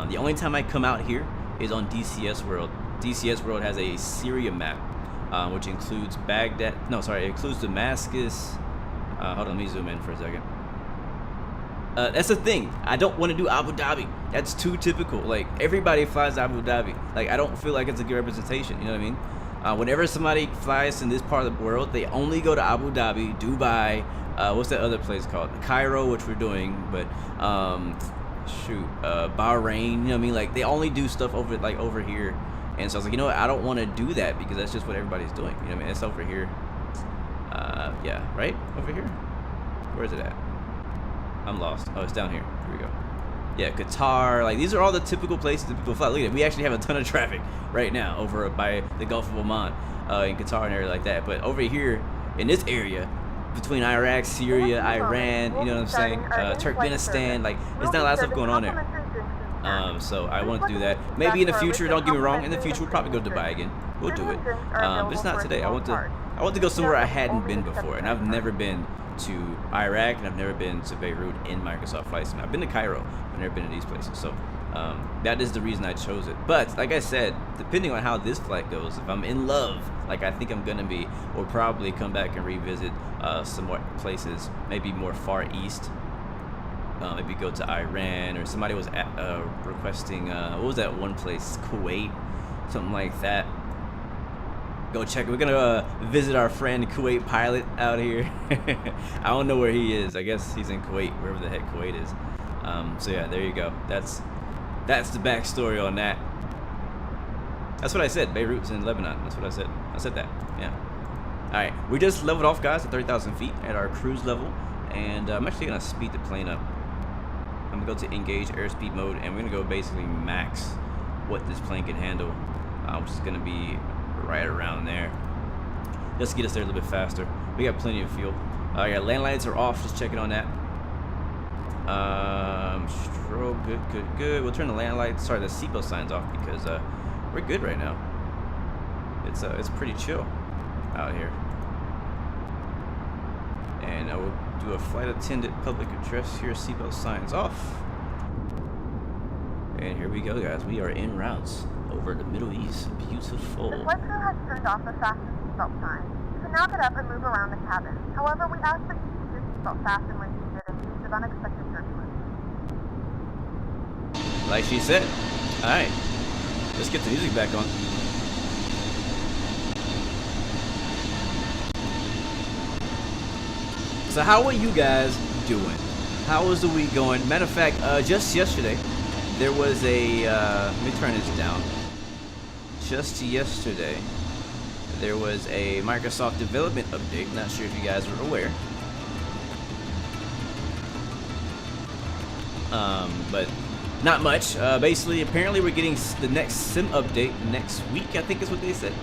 The only time I come out here is on DCS World. DCS World has a Syria map, which includes Baghdad. No, sorry, it includes Damascus. Hold on, let me zoom in for a second. That's the thing. I don't want to do Abu Dhabi. That's too typical. Like, everybody flies Abu Dhabi. Like, I don't feel like it's a good representation. You know what I mean? Whenever somebody flies in this part of the world, they only go to Abu Dhabi, Dubai. What's that other place called? Cairo, which we're doing. But Bahrain. You know what I mean? Like, they only do stuff over here. And so I was like, you know what? I don't want to do that because that's just what everybody's doing. You know what I mean? It's over here. Yeah, right? Over here? Where is it at? I'm lost. Oh, it's down here. Here we go. Yeah, Qatar. Like, these are all the typical places that people fly. Look at it. We actually have a ton of traffic right now over by the Gulf of Oman, in Qatar and area like that. But over here in this area, between Iraq, Syria, Iran, you know what I'm saying? Turkmenistan. Like, there's not a lot of stuff going on there. So I want to do that. Maybe in the future. Don't get me wrong. In the future, we'll probably go to Dubai again. We'll do it. But it's not today. I want to go somewhere I hadn't been before, and I've never been to Iraq, and I've never been to Beirut in Microsoft Flight Sim. I've been to Cairo, I've never been to these places, so that is the reason I chose it. But like I said, depending on how this flight goes, if I'm in love, like I think I'm gonna be, we'll probably come back and revisit some more places, maybe more far east. Maybe go to Iran, or somebody was requesting, what was that one place, Kuwait, something like that. Go check. We're gonna visit our friend Kuwait pilot out here. I don't know where he is. I guess he's in Kuwait, wherever the heck Kuwait is. So yeah, there you go. That's the backstory on that. That's what I said. Beirut's in Lebanon. That's what I said. I said that. Yeah. All right. We just leveled off, guys, at 30,000 feet at our cruise level, and I'm actually gonna speed the plane up. I'm gonna go to engage airspeed mode, and we're gonna go basically max what this plane can handle, which is gonna be right around there, just to get us there a little bit faster. We got plenty of fuel. Yeah, land lights are off. Just checking on that. Strobe, good. We'll turn the land lights. Sorry, the seatbelt signs off because we're good right now. It's pretty chill out here. And I will do a flight attendant public address here. Seatbelt signs off. And here we go, guys. We are en route over the Middle East. Beautiful. The flight crew has turned off the fasten seatbelt sign. You can now get up and move around the cabin. However, we ask that you keep your seatbelt fastened when needed in case of unexpected turbulence. Like she said, Alright, let's get the music back on. So how are you guys doing? How was the week going? Matter of fact, just yesterday, there was a, let me turn this down. Just yesterday, there was a Microsoft development update. Not sure if you guys were aware. But not much. Basically, apparently we're getting the next sim update next week, I think is what they said.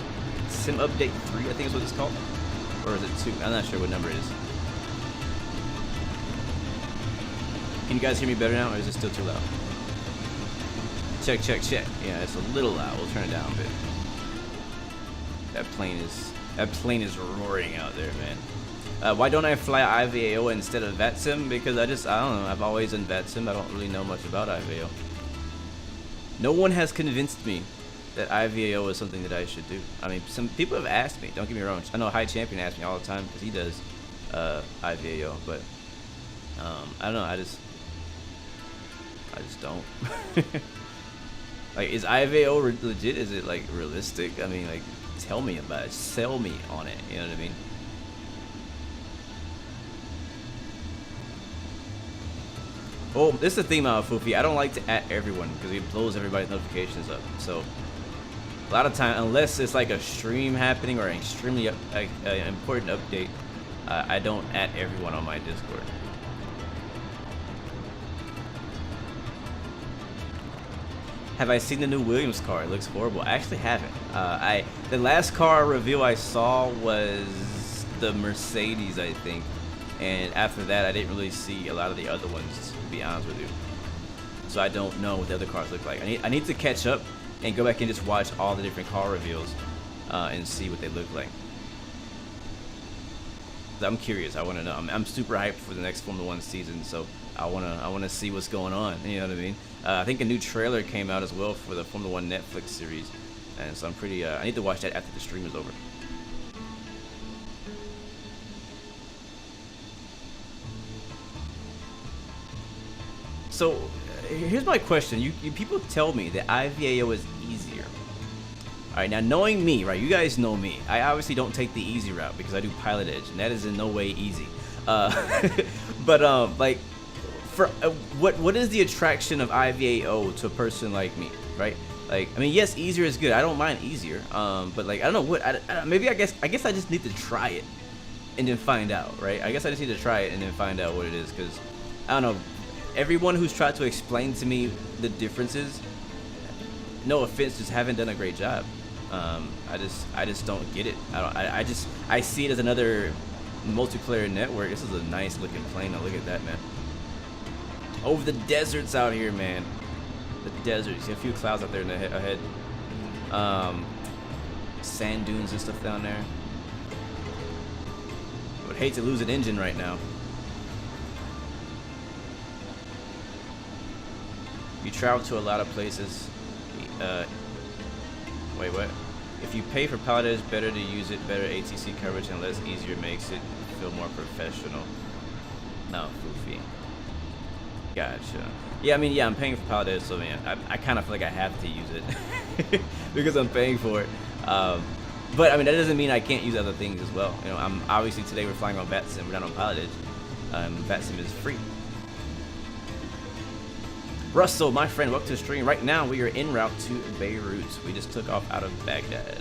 Sim update 3, I think is what it's called. Or is it 2? I'm not sure what number it is. Can you guys hear me better now, or is it still too loud? Check, check, check. Yeah, it's a little loud. We'll turn it down a bit. That plane is roaring out there, man. Why don't I fly IVAO instead of Vatsim? Because I don't know. I've always done Vatsim. I don't really know much about IVAO. No one has convinced me that IVAO is something that I should do. I mean, some people have asked me. Don't get me wrong. I know High Champion asks me all the time because he does IVAO, but I don't know. I just don't. Like, is IVAO legit? Is it like realistic? I mean, like, tell me about it. Sell me on it. You know what I mean? Oh, this is the thing about Foofy. I don't like to at everyone because it blows everybody's notifications up. So a lot of time, unless it's like a stream happening or an extremely important update, I don't at everyone on my Discord. Have I seen the new Williams car? It looks horrible. I actually haven't. The last car reveal I saw was the Mercedes, I think. And after that, I didn't really see a lot of the other ones, to be honest with you. So I don't know what the other cars look like. I need to catch up and go back and just watch all the different car reveals and see what they look like. I'm curious. I want to know. I'm super hyped for the next Formula 1 season, so I want to see what's going on. You know what I mean? I think a new trailer came out as well for the Formula 1 Netflix series, and so I'm pretty. I need to watch that after the stream is over. So here's my question. You people tell me that IVAO is easier. All right, now knowing me, right? You guys know me. I obviously don't take the easy route because I do Pilot Edge, and that is in no way easy. But like, for what is the attraction of IVAO to a person like me, right? Like, I mean, yes, easier is good. I don't mind easier. But like, I don't know what. Maybe I guess I just need to try it and then find out, right? I guess I just need to try it and then find out what it is, because I don't know. Everyone who's tried to explain to me the differences, no offense, just haven't done a great job. I just don't get it. I see it as another multiplayer network. This is a nice looking plane. Now look at that, man. Over the deserts out here, man. The desert. You see a few clouds out there in the ahead. Sand dunes and stuff down there. I would hate to lose an engine right now. You travel to a lot of places. Wait, what? If you pay for Pilot Edge, better to use it. Better ATC coverage and less easier makes it feel more professional. No, Foofy. Gotcha. Yeah, I mean, yeah, I'm paying for Pilot Edge, so man, I kind of feel like I have to use it because I'm paying for it. But I mean, that doesn't mean I can't use other things as well. You know, I'm obviously today we're flying on Vatsim, we're not on Pilot Edge. Vatsim is free. Russell, my friend, welcome to the stream. Right now, we are en route to Beirut. We just took off out of Baghdad.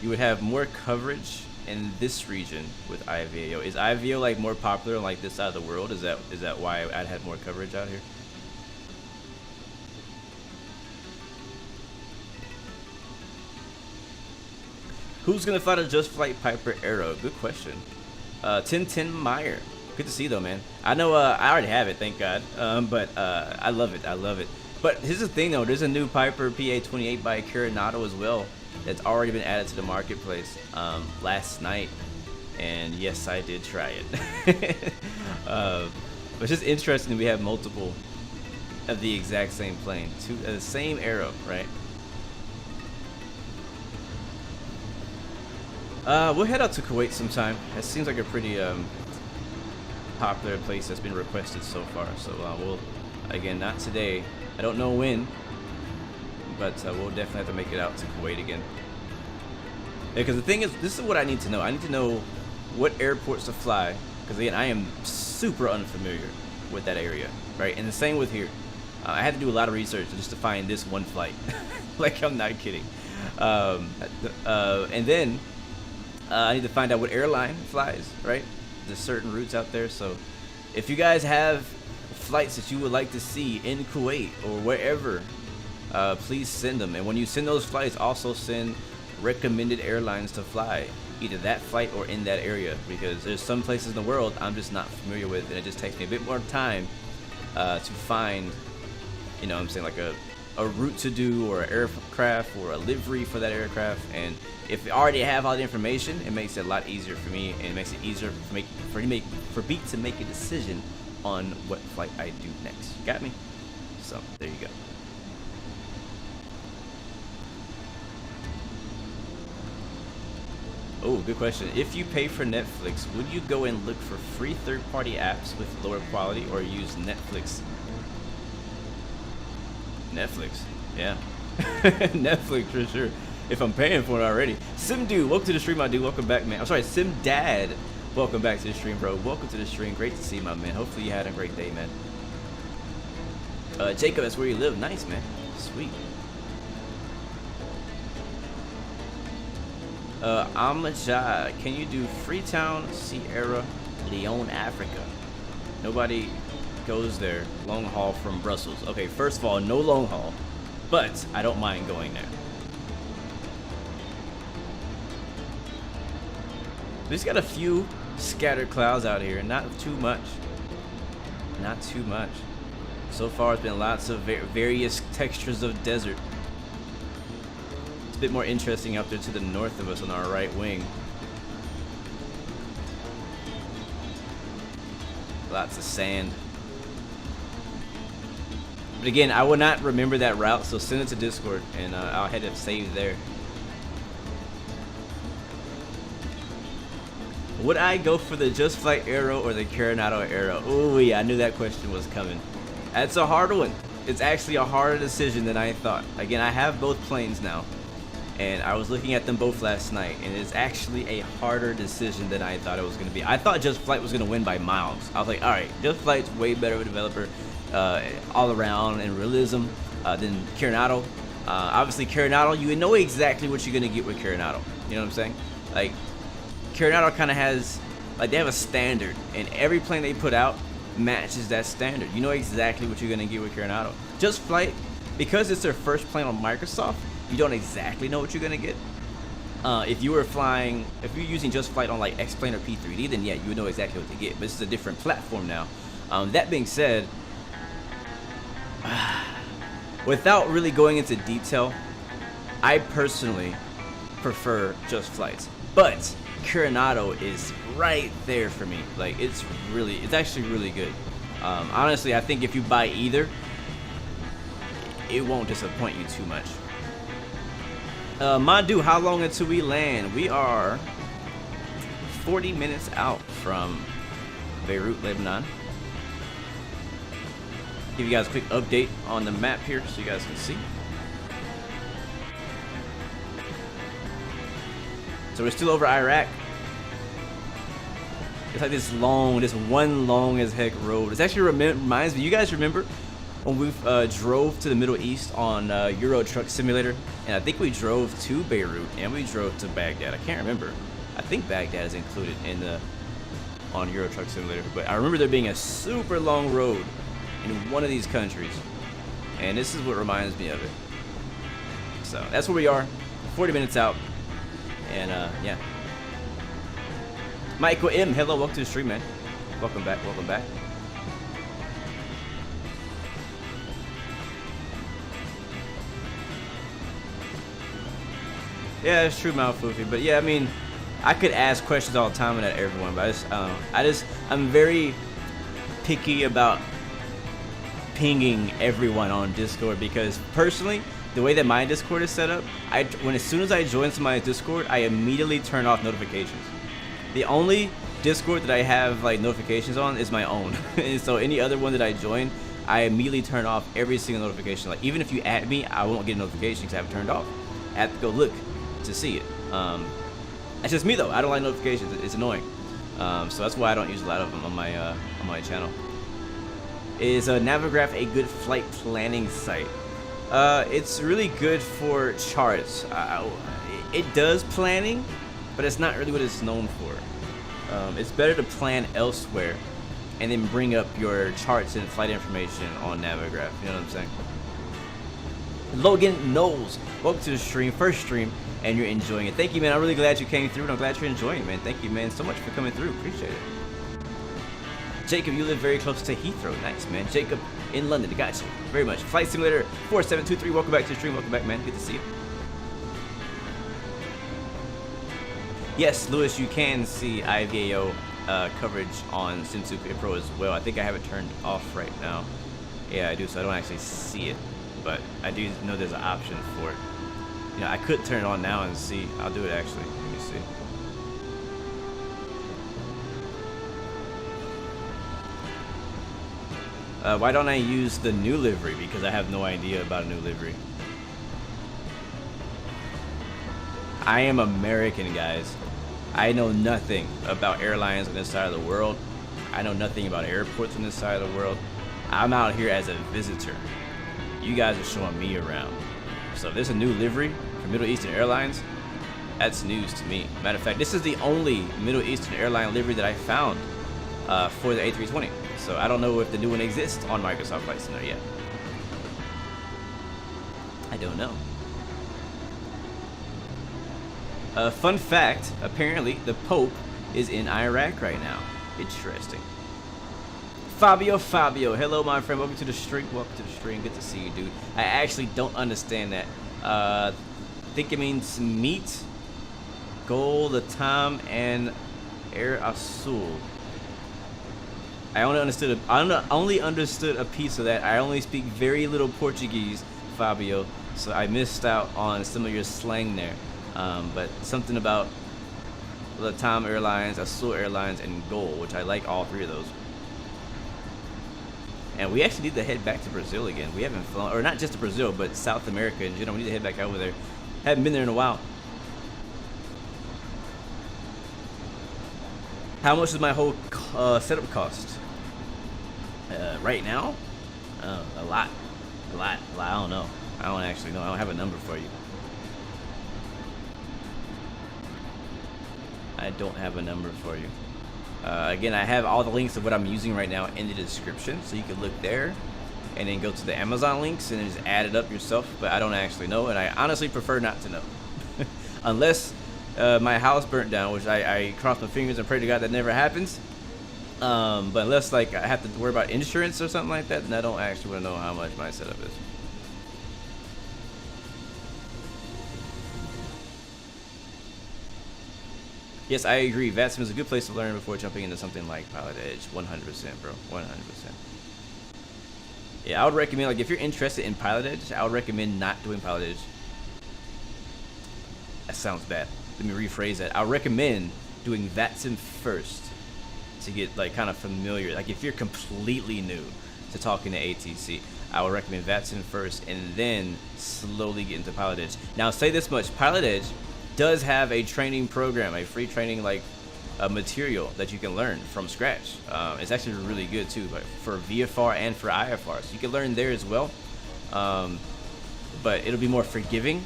You would have more coverage in this region with IVAO. Is IVAO like more popular on like this side of the world? Is that why I'd had more coverage out here? Who's gonna fly the Just Flight Piper Arrow? Good question. 1010 Meyer. Good to see though, man. I know I already have it, thank God. But I love it. I love it. But here's the thing though, there's a new Piper PA28 by Coronado as well that's already been added to the marketplace last night. And yes, I did try it. But it's just interesting that we have multiple of the exact same plane, the same arrow, right? We'll head out to Kuwait sometime. It seems like a pretty popular place that's been requested so far, so Again, not today. I don't know when, but we'll definitely have to make it out to Kuwait again. Because the thing is, this is what I need to know. I need to know what airports to fly, because again, I am super unfamiliar with that area, right? And the same with here. I had to do a lot of research just to find this one flight. Like, I'm not kidding. And then I need to find out what airline flies, right? There's certain routes out there. So if you guys have flights that you would like to see in Kuwait or wherever, please send them. And when you send those flights, also send recommended airlines to fly, either that flight or in that area, because there's some places in the world I'm just not familiar with, and it just takes me a bit more time to find, you know what I'm saying, like a route to do, or an aircraft, or a livery for that aircraft. And if I already have all the information, it makes it a lot easier for me, and it makes it easier for me to make a decision on what flight I do next. You got me? So there you go. Oh, good question. If you pay for Netflix, would you go and look for free third-party apps with lower quality, or use Netflix? Netflix, yeah. Netflix for sure. If I'm paying for it already. Sim Dude, welcome to the stream, my dude. Welcome back, man. I'm sorry, Sim Dad. Welcome back to the stream, bro. Welcome to the stream. Great to see you, my man. Hopefully you had a great day, man. Jacob, that's where you live. Nice, man. Sweet. Amajad, can you do Freetown, Sierra Leone, Africa? Nobody goes there long haul from Brussels. Okay, first of all, no long haul, but I don't mind going there. We just got a few scattered clouds out here, not too much. Not too much. So far, it's been lots of various textures of desert. It's a bit more interesting out there to the north of us on our right wing. Lots of sand. But again, I will not remember that route, so send it to Discord, and I'll have it saved there. Would I go for the Just Flight Aero or the Coronado Aero? Oh yeah, I knew that question was coming. That's a hard one. It's actually a harder decision than I thought. Again, I have both planes now, and I was looking at them both last night, and it's actually a harder decision than I thought it was going to be. I thought Just Flight was going to win by miles. I was like, all right, Just Flight's way better of a developer all around and realism than Coronado. Obviously, Coronado, you know exactly what you're going to get with Coronado. You know what I'm saying? Like, Coronado kind of has, like, they have a standard, and every plane they put out matches that standard. You know exactly what you're going to get with Coronado. Just Flight, because it's their first plane on Microsoft, you don't exactly know what you're going to get. If you were flying, if you're using Just Flight on like X-Plane or P3D, then yeah, you would know exactly what to get. But this is a different platform now. That being said, without really going into detail, I personally prefer Just Flights. But Coronado is right there for me. Like, it's actually really good. Honestly, I think if you buy either, it won't disappoint you too much. Madu, how long until we land? We are 40 minutes out from Beirut, Lebanon. Give you guys a quick update on the map here so you guys can see. So we're still over Iraq. It's like this one long as heck road. It actually reminds me, you guys remember when we drove to the Middle East on Euro Truck Simulator? And I think we drove to Beirut and we drove to Baghdad. I can't remember. I think Baghdad is included in on Euro Truck Simulator. But I remember there being a super long road in one of these countries. And this is what reminds me of it. So that's where we are, 40 minutes out. And yeah. Michael M, hello, welcome to the stream, man. Welcome back, welcome back. Yeah, it's true, Malfoofy. But yeah, I mean, I could ask questions all the time at everyone, but I'm very picky about pinging everyone on Discord, because personally, the way that my Discord is set up, as soon as I join somebody's Discord, I immediately turn off notifications. The only Discord that I have like notifications on is my own. And so any other one that I join, I immediately turn off every single notification. Like even if you add me, I won't get a notification because I have it turned off. I have to go look to see it. That's just me though. I don't like notifications. It's annoying. So that's why I don't use a lot of them on my channel. Is Navigraph a good flight planning site? It's really good for charts. It does planning, but it's not really what it's known for. It's better to plan elsewhere and then bring up your charts and flight information on Navigraph. You know what I'm saying? Logan Knowles, welcome to the stream, first stream, and you're enjoying it. Thank you, man. I'm really glad you came through, and I'm glad you're enjoying it, man. Thank you, man, so much for coming through. Appreciate it. Jacob, you live very close to Heathrow. Nice, man. Jacob in London. Got you very much. Flight Simulator 4723. Welcome back to the stream. Welcome back, man. Good to see you. Yes, Lewis, you can see IVAO coverage on SimSuper Pro as well. I think I have it turned off right now. Yeah, I do, so I don't actually see it, but I do know there's an option for it. You know, I could turn it on now and see. I'll do it actually. Let me see. Why don't I use the new livery? Because I have no idea about a new livery. I am American, guys. I know nothing about airlines on this side of the world. I know nothing about airports on this side of the world. I'm out here as a visitor. You guys are showing me around. So if there's a new livery for Middle Eastern Airlines, that's news to me. Matter of fact, this is the only Middle Eastern airline livery that I found for the A320. So I don't know if the new one exists on Microsoft Flight Center yet. I don't know. Fun fact, apparently the Pope is in Iraq right now. Interesting. Fabio, hello my friend, welcome to the stream. Welcome to the stream, good to see you, dude. I actually don't understand that. I think it means meet, goal, the time, and Air Azul. I only understood a piece of that. I only speak very little Portuguese, Fabio, so I missed out on some of your slang there. But something about Latam Airlines, Azul Airlines, and GOL, which I like all three of those. And we actually need to head back to Brazil again. We haven't flown, or not just to Brazil, but South America in general. We need to head back over there. Haven't been there in a while. How much does my whole setup cost? Right now? A lot. I don't know. I don't actually know. I don't have a number for you. I don't have a number for you. Again, I have all the links of what I'm using right now in the description, so you can look there and then go to the Amazon links and then just add it up yourself, but I don't actually know, and I honestly prefer not to know. Unless my house burnt down, which I cross my fingers and pray to God that never happens. But unless like I have to worry about insurance or something like that, then I don't actually want to know how much my setup is. Yes, I agree. Vatsim is a good place to learn before jumping into something like Pilot Edge. 100%, bro. 100%. Yeah, I would recommend, like, if you're interested in Pilot Edge, I would recommend not doing Pilot Edge. That sounds bad. Let me rephrase that. I would recommend doing Vatsim first to get, like, kind of familiar. Like, if you're completely new to talking to ATC, I would recommend Vatsim first and then slowly get into Pilot Edge. Now, I'll say this much. Pilot Edge does have a training program, a free training like material that you can learn from scratch. It's actually really good too, like for VFR and for IFR, so you can learn there as well. But it'll be more forgiving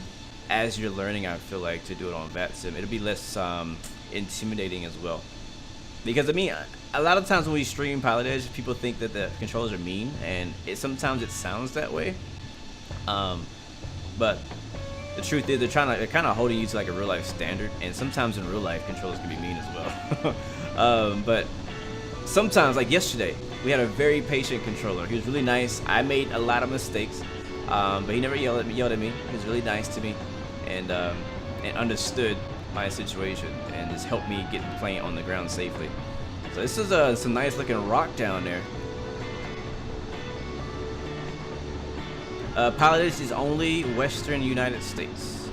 as you're learning, I feel like, to do it on Vatsim. It'll be less intimidating as well, because I mean, a lot of times when we stream Pilot Edge, people think that the controllers are mean, and sometimes it sounds that way. But the truth is, they're kind of holding you to like a real life standard, and sometimes in real life, controllers can be mean as well. But sometimes, like yesterday, we had a very patient controller. He was really nice. I made a lot of mistakes, but he never yelled at me. He was really nice to me, and understood my situation and just helped me get the plane on the ground safely. So this is some nice looking rock down there. Pilot Edge is only Western United States.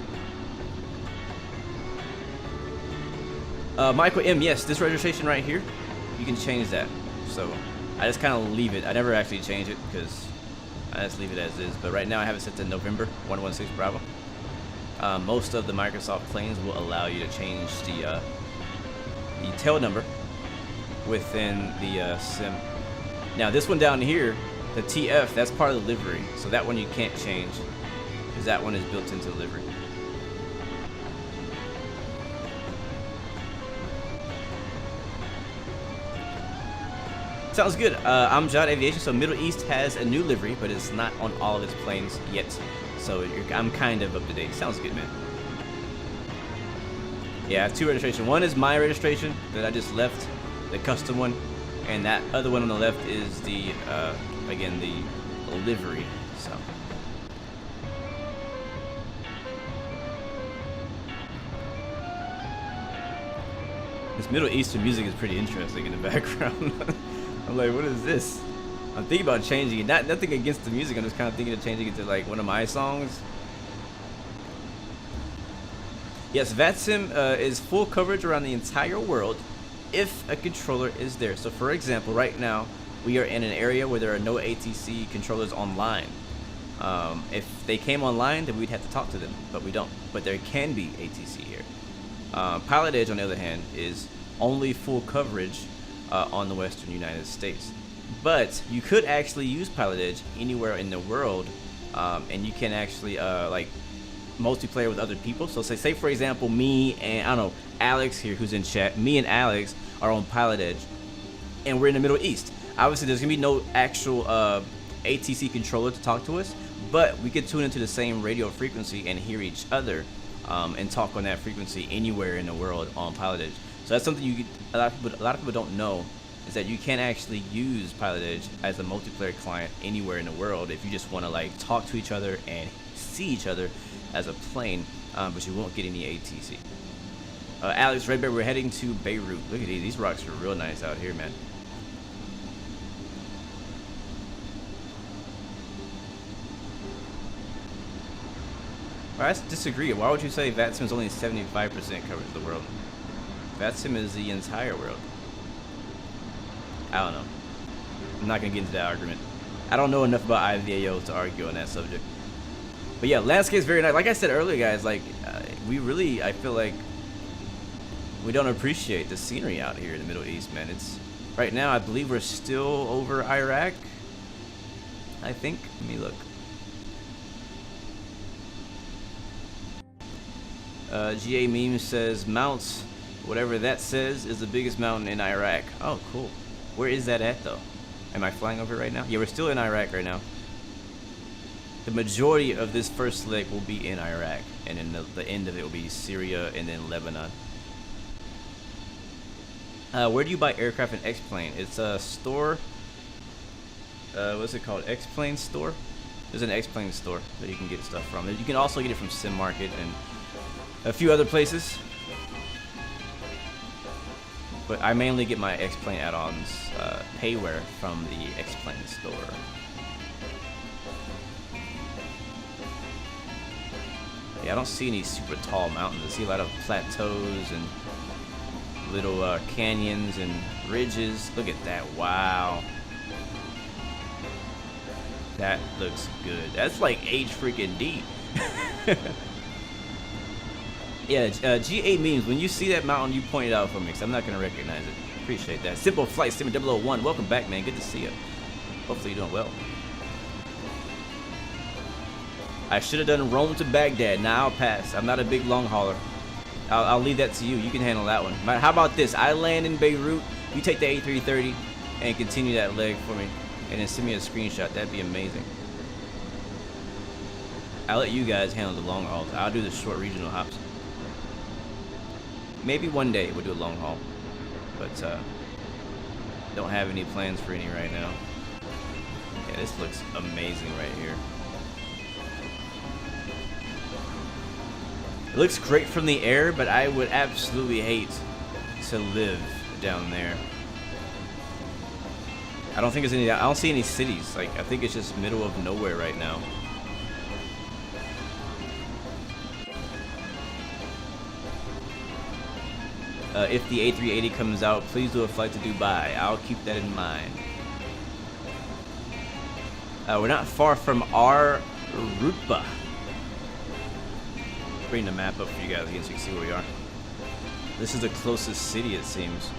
Michael M, yes, this registration right here, you can change that. So I just kind of leave it. I never actually change it because I just leave it as is. But right now I have it set to November 116 Bravo. Most of the Microsoft planes will allow you to change the tail number within the sim. Now this one down here, the TF, that's part of the livery, so that one you can't change because that one is built into the livery. Sounds good. Amjad Aviation. So Middle East has a new livery, but it's not on all of its planes yet. So I'm kind of up to date. Sounds good, man. Yeah, I have 2 registrations. One is my registration that I just left, the custom one, and that other one on the left is the again the livery. So. This Middle Eastern music is pretty interesting in the background. I'm like, what is this? I'm thinking about changing it. Nothing against the music. I'm just kind of thinking of changing it to like one of my songs. Yes, Vatsim is full coverage around the entire world if a controller is there. So for example, right now we are in an area where there are no ATC controllers online. If they came online, then we'd have to talk to them, but we don't. But there can be ATC here. Pilot Edge, on the other hand, is only full coverage on the Western United States. But you could actually use Pilot Edge anywhere in the world, and you can actually like multiplayer with other people. So say for example, me and I don't know, Alex here, who's in chat. Me and Alex are on Pilot Edge, and we're in the Middle East. Obviously, there's gonna be no actual ATC controller to talk to us, but we could tune into the same radio frequency and hear each other and talk on that frequency anywhere in the world on Pilot Edge. So that's something a lot of people don't know, is that you can actually use Pilot Edge as a multiplayer client anywhere in the world if you just want to like talk to each other and see each other as a plane, but you won't get any ATC. Alex Redbear, we're heading to Beirut. Look at these rocks are real nice out here, man. I disagree. Why would you say Vatsim is only 75% coverage of the world? Vatsim is the entire world. I don't know. I'm not gonna get into that argument. I don't know enough about IVAO to argue on that subject. But yeah, landscape is very nice. Like I said earlier, guys, like I feel like we don't appreciate the scenery out here in the Middle East, man. It's right now, I believe we're still over Iraq. I think. Let me look. GA Meme says mounts, whatever that says, is the biggest mountain in Iraq. Oh, cool. Where is that at, though? Am I flying over it right now? Yeah, we're still in Iraq right now. The majority of this first leg will be in Iraq, and then the end of it will be Syria and then Lebanon. Where do you buy aircraft and X-Plane? It's a store. What's it called? X-Plane store? There's an X-Plane store that you can get stuff from. You can also get it from Sim Market and a few other places, but I mainly get my X-Plane add-ons payware from the X-Plane store. Yeah, I don't see any super tall mountains. I see a lot of plateaus and little canyons and ridges. Look at that. Wow. That looks good. That's like H freaking D. Yeah, GA Memes, when you see that mountain, you point it out for me, because I'm not going to recognize it. Appreciate that. Simple Flight Simmer 001, welcome back, man. Good to see you. Hopefully you're doing well. I should have done Rome to Baghdad. Now I'll pass. I'm not a big long hauler. I'll leave that to you. You can handle that one. But how about this? I land in Beirut. You take the A330 and continue that leg for me. And then send me a screenshot. That'd be amazing. I'll let you guys handle the long hauls. I'll do the short regional hops. Maybe one day we'll do a long haul, but don't have any plans for any right now. Yeah, this looks amazing right here. It looks great from the air, but I would absolutely hate to live down there. I don't think there's any. I don't see any cities. Like, I think it's just middle of nowhere right now. If the A380 comes out, please do a flight to Dubai. I'll keep that in mind. We're not far from Aruba. Bring the map up for you guys again so you can see where we are. This is the closest city, it seems.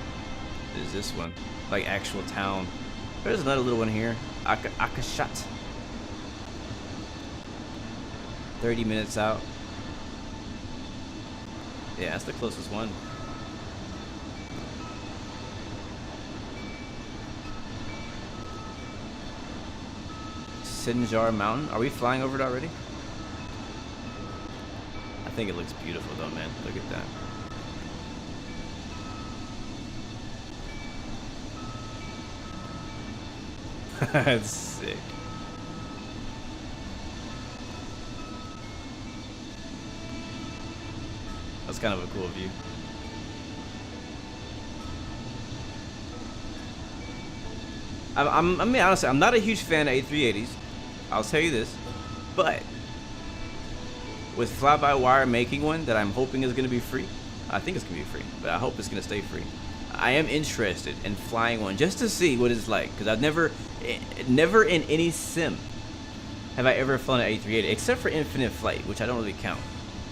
Is this one? Like actual town. There's another little one here. Akashat. 30 minutes out. Yeah, that's the closest one. Sinjar Mountain. Are we flying over it already? I think it looks beautiful though, man. Look at that. That's sick. That's kind of a cool view. I mean, honestly, I'm not a huge fan of A380s. I'll tell you this. But with Flybywire making one that I'm hoping is going to be free, I think it's going to be free, but I hope it's going to stay free. I am interested in flying one just to see what it's like, because I've never in any sim have I ever flown an A380 except for Infinite Flight, which I don't really count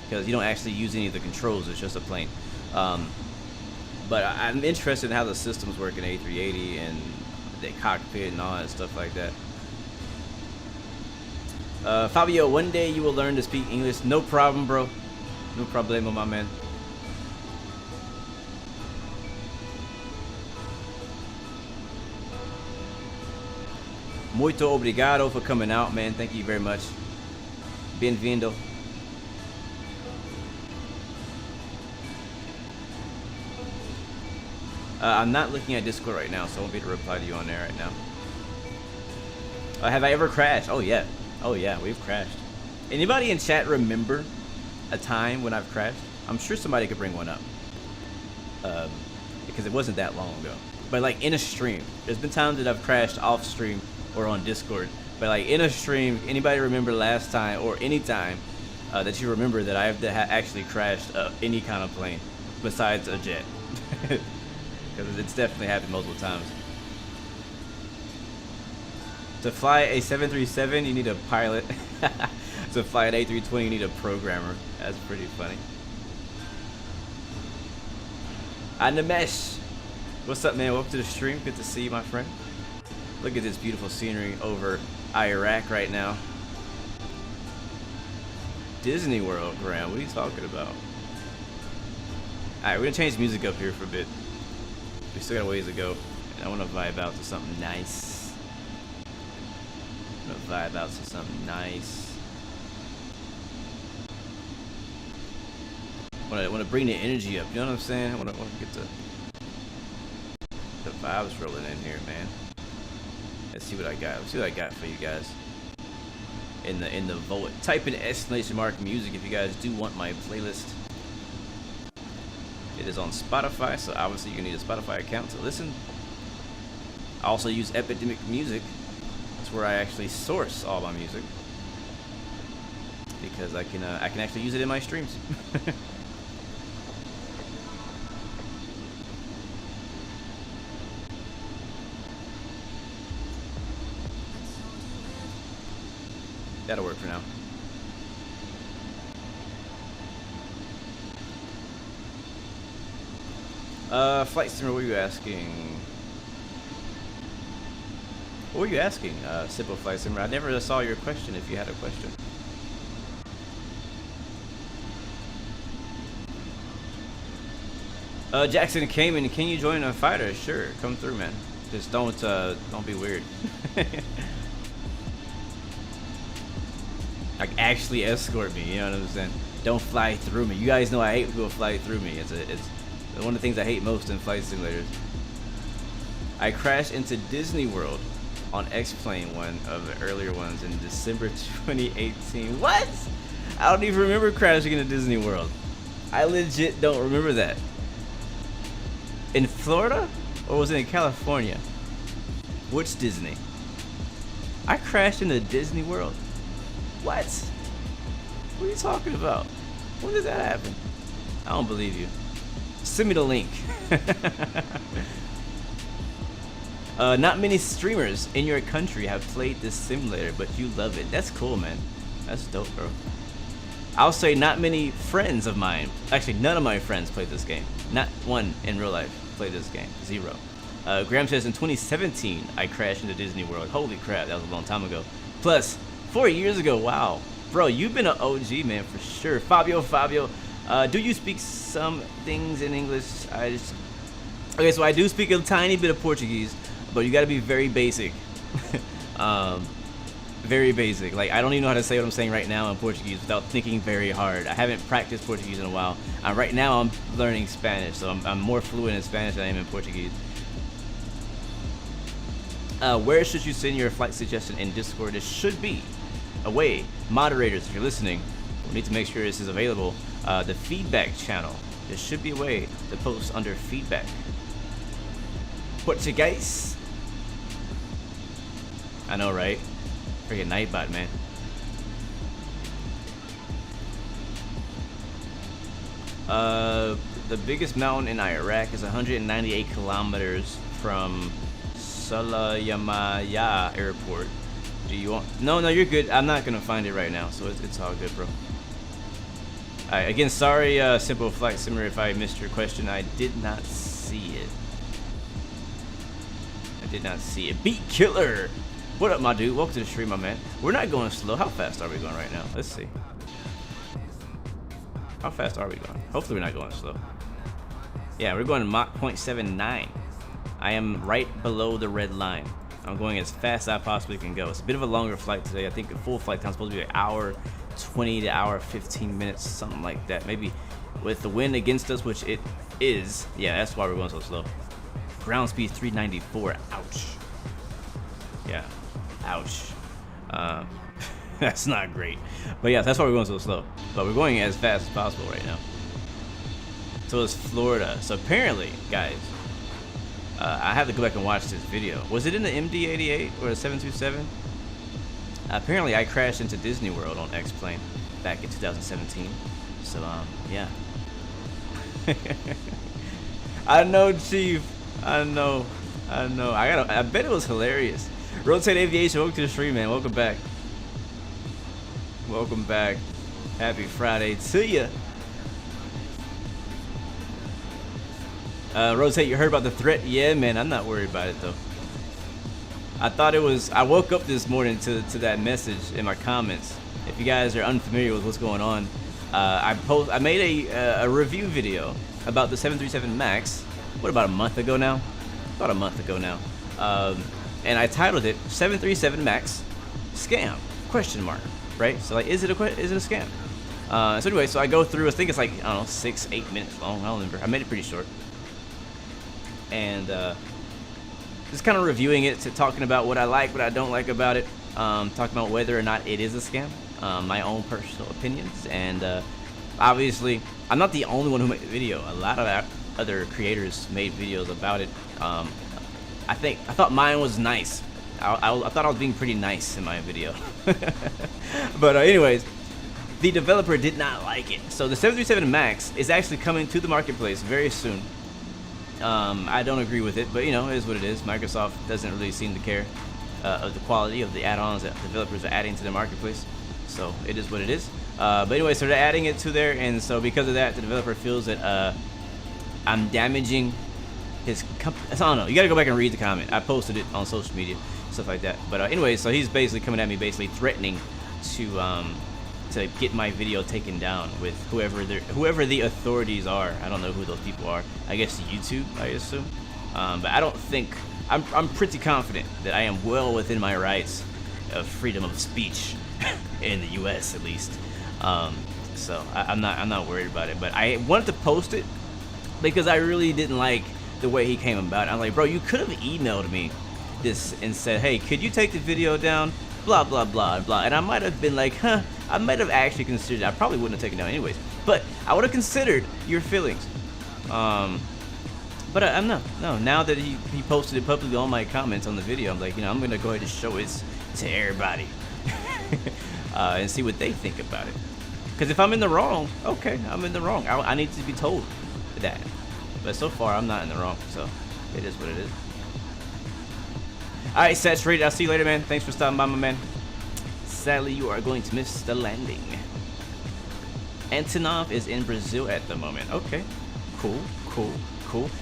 because you don't actually use any of the controls. It's just a plane. But I'm interested in how the systems work in A380 and the cockpit and all that stuff like that. Fabio, one day you will learn to speak English. No problem, bro. No problemo, my man. Muito obrigado for coming out, man. Thank you very much. Bienvenido. I'm not looking at Discord right now, so I won't be able to reply to you on there right now. Have I ever crashed? Oh yeah. Oh yeah, we've crashed. Anybody in chat remember a time when I've crashed? I'm sure somebody could bring one up. Because it wasn't that long ago. But like in a stream. There's been times that I've crashed off stream or on Discord. But like in a stream, anybody remember last time or any time that you remember that I've actually crashed any kind of plane besides a jet? Because it's definitely happened multiple times. To fly a 737, you need a pilot. To fly an A320, you need a programmer. That's pretty funny. Animesh, what's up, man? Welcome to the stream. Good to see you, my friend. Look at this beautiful scenery over Iraq right now. Disney World, Graham. What are you talking about? All right, we're gonna change the music up here for a bit. We still got a ways to go, and I want to vibe out to something nice. I want to bring the energy up. You know what I'm saying? I want to get the vibes rolling in here, man. Let's see what I got. Let's see what I got for you guys. In the vote, type in !music if you guys do want my playlist. It is on Spotify, so obviously you need a Spotify account to listen. I also use Epidemic Music. That's where I actually source all my music, because I can actually use it in my streams. That'll work for now. Flight Simmer, what were you asking? What were you asking, Simple Flight Simmer? I never saw your question if you had a question. Jackson Cayman, can you join a fighter? Sure, come through, man. Just don't be weird. Like, actually escort me, you know what I'm saying? Don't fly through me. You guys know I hate people fly through me. It's one of the things I hate most in flight simulators. I crashed into Disney World on X-Plane, one of the earlier ones, in December 2018. What? I don't even remember crashing into Disney World. I legit don't remember that. In Florida? Or was it in California? Which Disney? I crashed into Disney World. What? What are you talking about? When did that happen? I don't believe you. Send me the link. Not many streamers in your country have played this simulator, but you love it. That's cool, man. That's dope, bro. I'll say not many friends of mine, actually none of my friends played this game. Not one in real life played this game. 0. Graham says in 2017 I crashed into Disney World. Holy crap, that was a long time ago. Plus 4 years ago. Wow, bro, you've been an OG, man, for sure. Fabio, do you speak some things in English? Okay, so I do speak a tiny bit of Portuguese, but you got to be very basic. Very basic. Like, I don't even know how to say what I'm saying right now in Portuguese without thinking very hard. I haven't practiced Portuguese in a while. Right now I'm learning Spanish, so I'm more fluent in Spanish than I am in Portuguese. Where should you send your flight suggestion in Discord? It should be a way. Moderators, if you're listening, we need to make sure this is available. The feedback channel. There should be a way to post under feedback. Portuguese. I know, right? Freaking Nightbot, man. The biggest mountain in Iraq is 198 kilometers from Salayamaya Airport. Do you want? No, you're good. I'm not gonna find it right now, so it's all good, bro. Alright, again, sorry, Simple Flight Simmer, if I missed your question. I did not see it. Beat Killer. What up, my dude? Welcome to the stream, my man. We're not going slow. How fast are we going right now? Let's see. How fast are we going? Hopefully we're not going slow. Yeah, we're going Mach 0.79. I am right below the red line. I'm going as fast as I possibly can go. It's a bit of a longer flight today. I think the full flight time's supposed to be an hour 20 to hour 15 minutes, something like that. Maybe with the wind against us, which it is. Yeah, that's why we're going so slow. Ground speed 394. Ouch. Yeah. Ouch. That's not great. But yeah, that's why we're going so slow. But we're going as fast as possible right now. So it's Florida. So apparently, guys, I have to go back and watch this video. Was it in the MD-88 or the 727? Apparently, I crashed into Disney World on X-Plane back in 2017. So, yeah. I know, Chief. I know. I bet it was hilarious. Rotate Aviation, welcome to the stream, man. Welcome back. Welcome back. Happy Friday to you. Rotate, you heard about the threat? Yeah, man, I'm not worried about it, though. I thought it was... I woke up this morning to that message in my comments. If you guys are unfamiliar with what's going on, I made a review video about the 737 MAX. What, about a month ago now? About a month ago now. And I titled it 737 MAX Scam? Question mark. Right? So, like, is it a scam? So anyway, so I go through, I think it's like, I don't know, 6-8 minutes long. I don't remember. I made it pretty short. And just kind of reviewing it, talking about what I like, what I don't like about it, talking about whether or not it is a scam, my own personal opinions, and obviously I'm not the only one who made the video. A lot of other creators made videos about it. I thought mine was nice. I thought I was being pretty nice in my video. But anyways, the developer did not like it. So the 737 MAX is actually coming to the marketplace very soon. I don't agree with it, but you know, it is what it is. Microsoft doesn't really seem to care of the quality of the add-ons that developers are adding to the marketplace. So it is what it is. But anyway, so they're adding it to there, and so because of that, the developer feels that I'm damaging his company. I don't know. You gotta go back and read the comment. I posted it on social media, stuff like that. But anyway, so he's basically coming at me, basically threatening to get my video taken down with whoever the authorities are. I don't know who those people are. I guess YouTube, I assume. But I don't think I'm pretty confident that I am well within my rights of freedom of speech in the U.S. at least. So I'm not worried about it. But I wanted to post it because I really didn't like the way he came about it. I'm like, bro, you could have emailed me this and said, hey, could you take the video down? Blah blah blah blah. And I might have been like, huh. I might have actually considered. I probably wouldn't have taken it down anyways. But I would have considered your feelings. But I'm no. Now that he posted it publicly on my comments on the video, I'm like, you know, I'm gonna go ahead and show it to everybody and see what they think about it. Because if I'm in the wrong, okay, I'm in the wrong. I need to be told that. But so far, I'm not in the wrong. So it is what it is. Alright, Saturated, I'll see you later, man. Thanks for stopping by, my man. Sadly, you are going to miss the landing. Antonov is in Brazil at the moment. Okay, cool.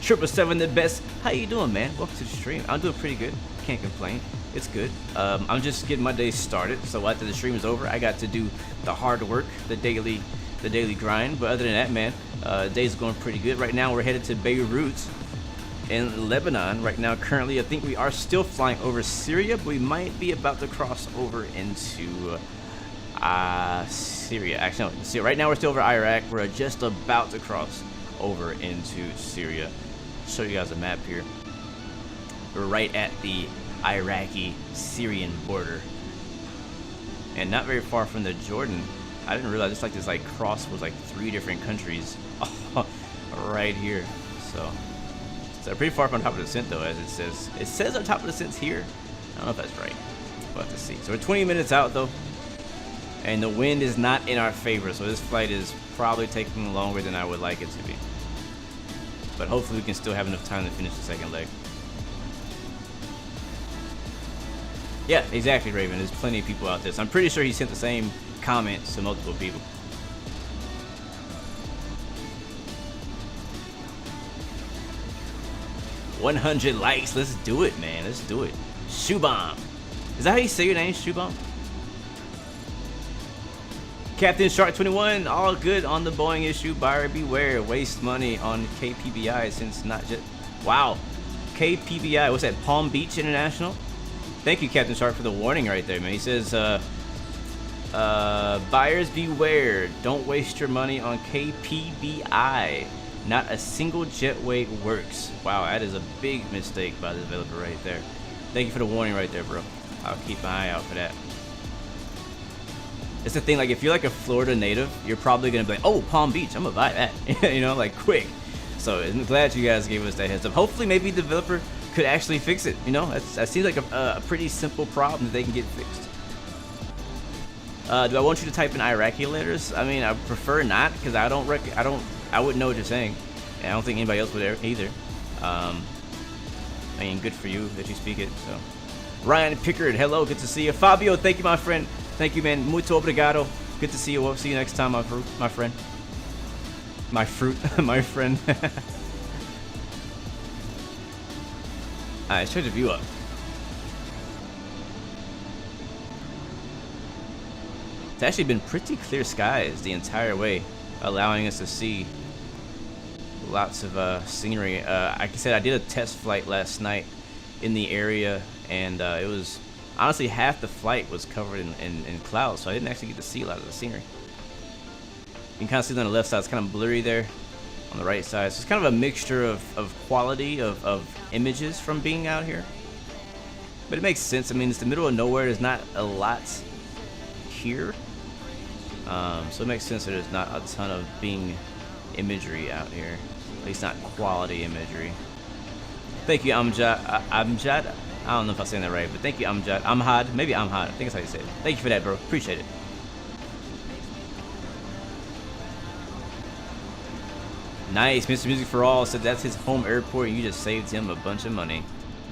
777 the best. How you doing, man? Welcome to the stream. I'm doing pretty good. Can't complain. It's good. I'm just getting my day started. So after the stream is over, I got to do the hard work, the daily grind. But other than that, man, day's going pretty good. Right now, we're headed to Beirut in Lebanon. Right now, currently, I think we are still flying over Syria, but we might be about to cross over into Syria. Actually, no. See, right now we're still over Iraq. We're just about to cross over into Syria. Show you guys a map here. We're right at the Iraqi-Syrian border, and not very far from the Jordan. I didn't realize it's like this cross was like 3 different countries right here. So pretty far from top of the descent though, as it says. It says on top of the descent here. I don't know if that's right. We'll have to see. So we're 20 minutes out though, and the wind is not in our favor. So this flight is probably taking longer than I would like it to be. But hopefully we can still have enough time to finish the second leg. Yeah, exactly, Raven. There's plenty of people out there. So I'm pretty sure he sent the same comments to multiple people. $100 likes. Let's do it, man. Let's do it. Shubham. Is that how you say your name, Shubham? Captain Shark 21. All good on the Boeing issue. Buyer beware. Waste money on KPBI since not just. Wow. KPBI. What's that? Palm Beach International? Thank you, Captain Shark, for the warning right there, man. He says, buyers beware. Don't waste your money on KPBI. Not a single jetway works. Wow, that is a big mistake by the developer right there. Thank you for the warning right there, bro. I'll keep an eye out for that. It's the thing, like, if you're like a Florida native, you're probably going to be like, oh, Palm Beach, I'm going to buy that. You know, like, quick. So I'm glad you guys gave us that heads up. Hopefully, maybe the developer could actually fix it. You know, that seems like a pretty simple problem that they can get fixed. Do I want you to type in Iraqi letters? I mean, I prefer not, because I wouldn't know what you're saying, and I don't think anybody else would either. I mean, good for you that you speak it. So, Ryan Pickard, hello, good to see you. Fabio, thank you, my friend. Thank you, man. Muito obrigado. Good to see you. We'll see you next time, my friend. My friend. Alright, let's try the view up. It's actually been pretty clear skies the entire way, allowing us to see lots of scenery. Like I said, I did a test flight last night in the area, and it was honestly half the flight was covered in clouds, so I didn't actually get to see a lot of the scenery. You can kind of see on the left side, it's kind of blurry there. On the right side, so it's kind of a mixture of quality of images from being out here, but it makes sense. I mean, it's the middle of nowhere. There's not a lot here, so it makes sense that there's not a ton of Bing imagery out here, at least not quality imagery. Thank you, Amjad. I don't know if I'm saying that right, but thank you, Amjad. Amhad, maybe Amhad. I think that's how you say it. Thank you for that, bro. Appreciate it. Nice. Mr. Music for All said that's his home airport. You just saved him a bunch of money.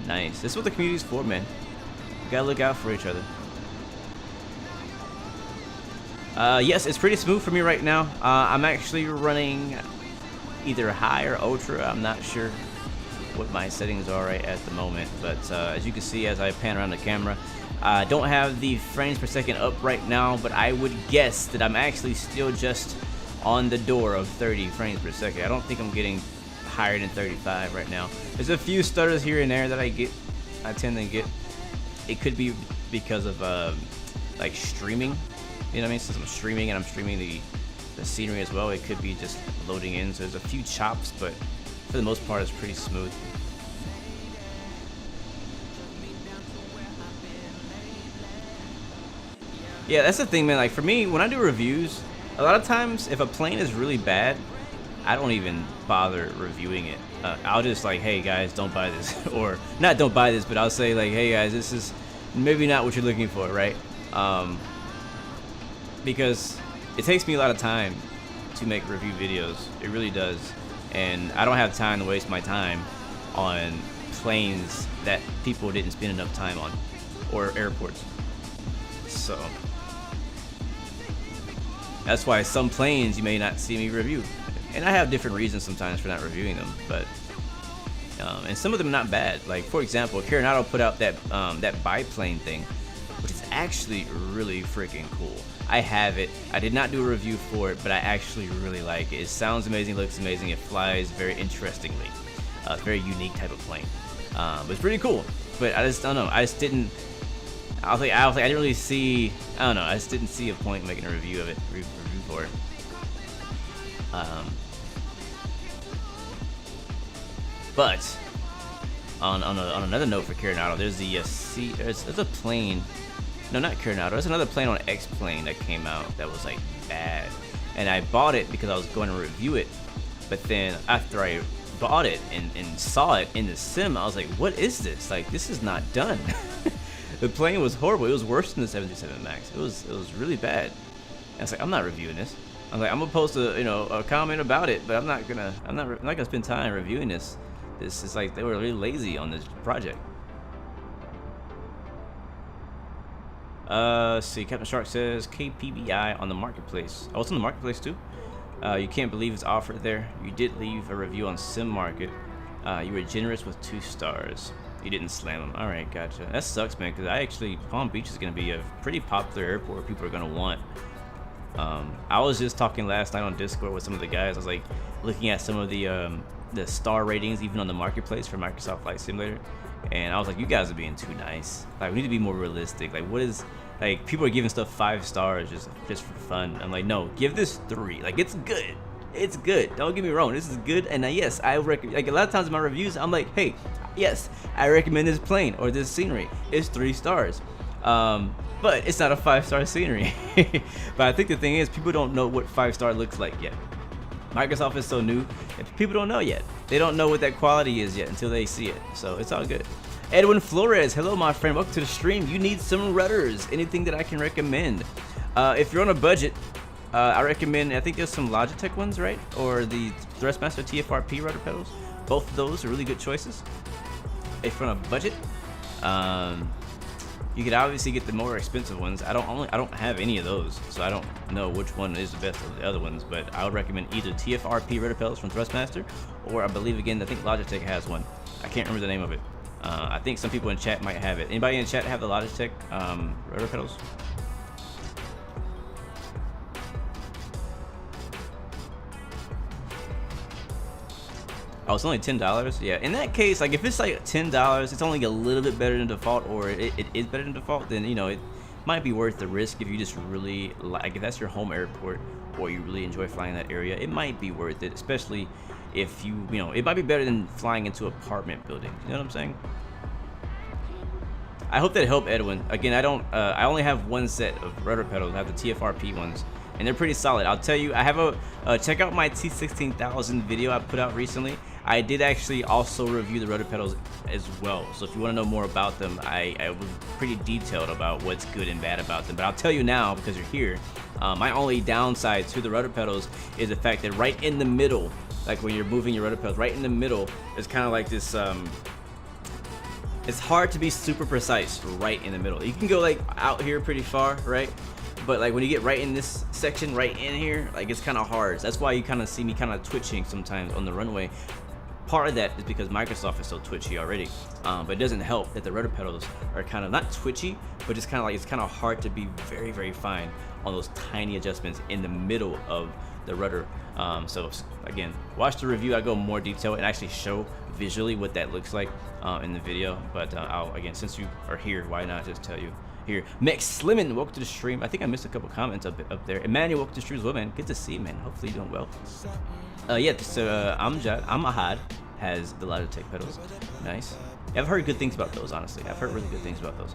Nice. This is what the community's for, man. You gotta look out for each other. Yes, it's pretty smooth for me right now. I'm actually running either high or ultra. I'm not sure what my settings are right at the moment, but as you can see as I pan around the camera, I don't have the frames per second up right now, but I would guess that I'm actually still just on the door of 30 frames per second. I don't think I'm getting higher than 35 right now. There's a few stutters here and there that I tend to get. It could be because of like streaming, you know what I mean? Since I'm streaming and I'm streaming the scenery as well, it could be just loading in. So there's a few chops, but for the most part it's pretty smooth. Yeah, that's the thing, man. Like for me, when I do reviews, a lot of times, if a plane is really bad, I don't even bother reviewing it. I'll just like, hey guys, don't buy this, or not don't buy this, but I'll say like, hey guys, this is maybe not what you're looking for, right? Because it takes me a lot of time to make review videos. It really does, and I don't have time to waste my time on planes that people didn't spend enough time on, or airports. So that's why some planes you may not see me review, and I have different reasons sometimes for not reviewing them, but and some of them not bad. Like for example, Coronado put out that that biplane thing, which is actually really freaking cool. I have it. I did not do a review for it, but I actually really like it. It sounds amazing, looks amazing, it flies very interestingly. Very unique type of plane. But it's pretty cool. But I just don't know. I just didn't. I didn't really see. I don't know. I just didn't see a point in making a review of it. Review for it. But on another note for Coronado, there's the there's a plane. No, not Coronado. There's another plane on X-Plane that came out that was like bad, and I bought it because I was going to review it. But then after I bought it and saw it in the sim, I was like, what is this? Like, this is not done. The plane was horrible. It was worse than the 737 Max. It was really bad. And I was like, I'm not reviewing this. I'm like, I'm gonna post a comment about it, but I'm not gonna spend time reviewing this. This is like, they were really lazy on this project. See, Captain Shark says KPBI on the marketplace. Oh, it's on the marketplace too. You can't believe it's offered there. You did leave a review on Sim Market. You were generous with 2 stars. You didn't slam them. All right, gotcha. That sucks, man. Because Palm Beach is gonna be a pretty popular airport. People are gonna want. I was just talking last night on Discord with some of the guys. I was like looking at some of the star ratings even on the marketplace for Microsoft Flight Simulator, and I was like, you guys are being too nice. Like, we need to be more realistic. Like, what is, like, people are giving stuff 5 stars just for fun. I'm like, no, give this 3. Like, it's good. It's good. Don't get me wrong. This is good. And yes, I recommend. Like, a lot of times in my reviews, I'm like, hey, yes, I recommend this plane or this scenery. It's 3 stars. But it's not a 5-star scenery. But I think the thing is, people don't know what 5-star looks like yet. Microsoft is so new, and people don't know yet. They don't know what that quality is yet until they see it. So it's all good. Edwin Flores, hello my friend, welcome to the stream. You need some rudders. Anything that I can recommend? If you're on a budget, I recommend, I think there's some Logitech ones, right? Or the Thrustmaster TFRP rudder pedals. Both of those are really good choices. If you're on a budget, you could obviously get the more expensive ones. I don't have any of those, so I don't know which one is the best of the other ones. But I would recommend either TFRP rudder pedals from Thrustmaster, or I think Logitech has one. I can't remember the name of it. I think some people in chat might have it. Anybody in chat have the Logitech rudder pedals? Oh, it's only $10. Yeah, in that case, like if it's like $10, it's only a little bit better than default, or it is better than default. Then it might be worth the risk if you just really like. If that's your home airport, or you really enjoy flying that area, it might be worth it. Especially if it might be better than flying into apartment buildings. You know what I'm saying? I hope that helped, Edwin. Again, I only have one set of rudder pedals. I have the TFRP ones, and they're pretty solid. I'll tell you, I have check out my T16000 video I put out recently. I did actually also review the rudder pedals as well. So if you want to know more about them, I was pretty detailed about what's good and bad about them. But I'll tell you now, because you're here, my only downside to the rudder pedals is the fact that right in the middle, like when you're moving your rudder pedals, right in the middle is kind of like this, it's hard to be super precise right in the middle. You can go like out here pretty far, right? But like when you get right in this section, right in here, like it's kind of hard. So that's why you kind of see me kind of twitching sometimes on the runway. Part of that is because Microsoft is so twitchy already, but it doesn't help that the rudder pedals are kind of not twitchy, but just kind of like it's kind of hard to be very, very fine on those tiny adjustments in the middle of the rudder. So again, watch the review. I go more detail and actually show visually what that looks like in the video. But again, since you are here, why not just tell you here. Max Slimmin, welcome to the stream. I think I missed a couple comments up there. Emmanuel, welcome to the stream as well, man. Good to see you, man. Hopefully you're doing well. Yeah, so Amahad has the Logitech pedals. Nice. Yeah, I've heard good things about those, honestly. I've heard really good things about those.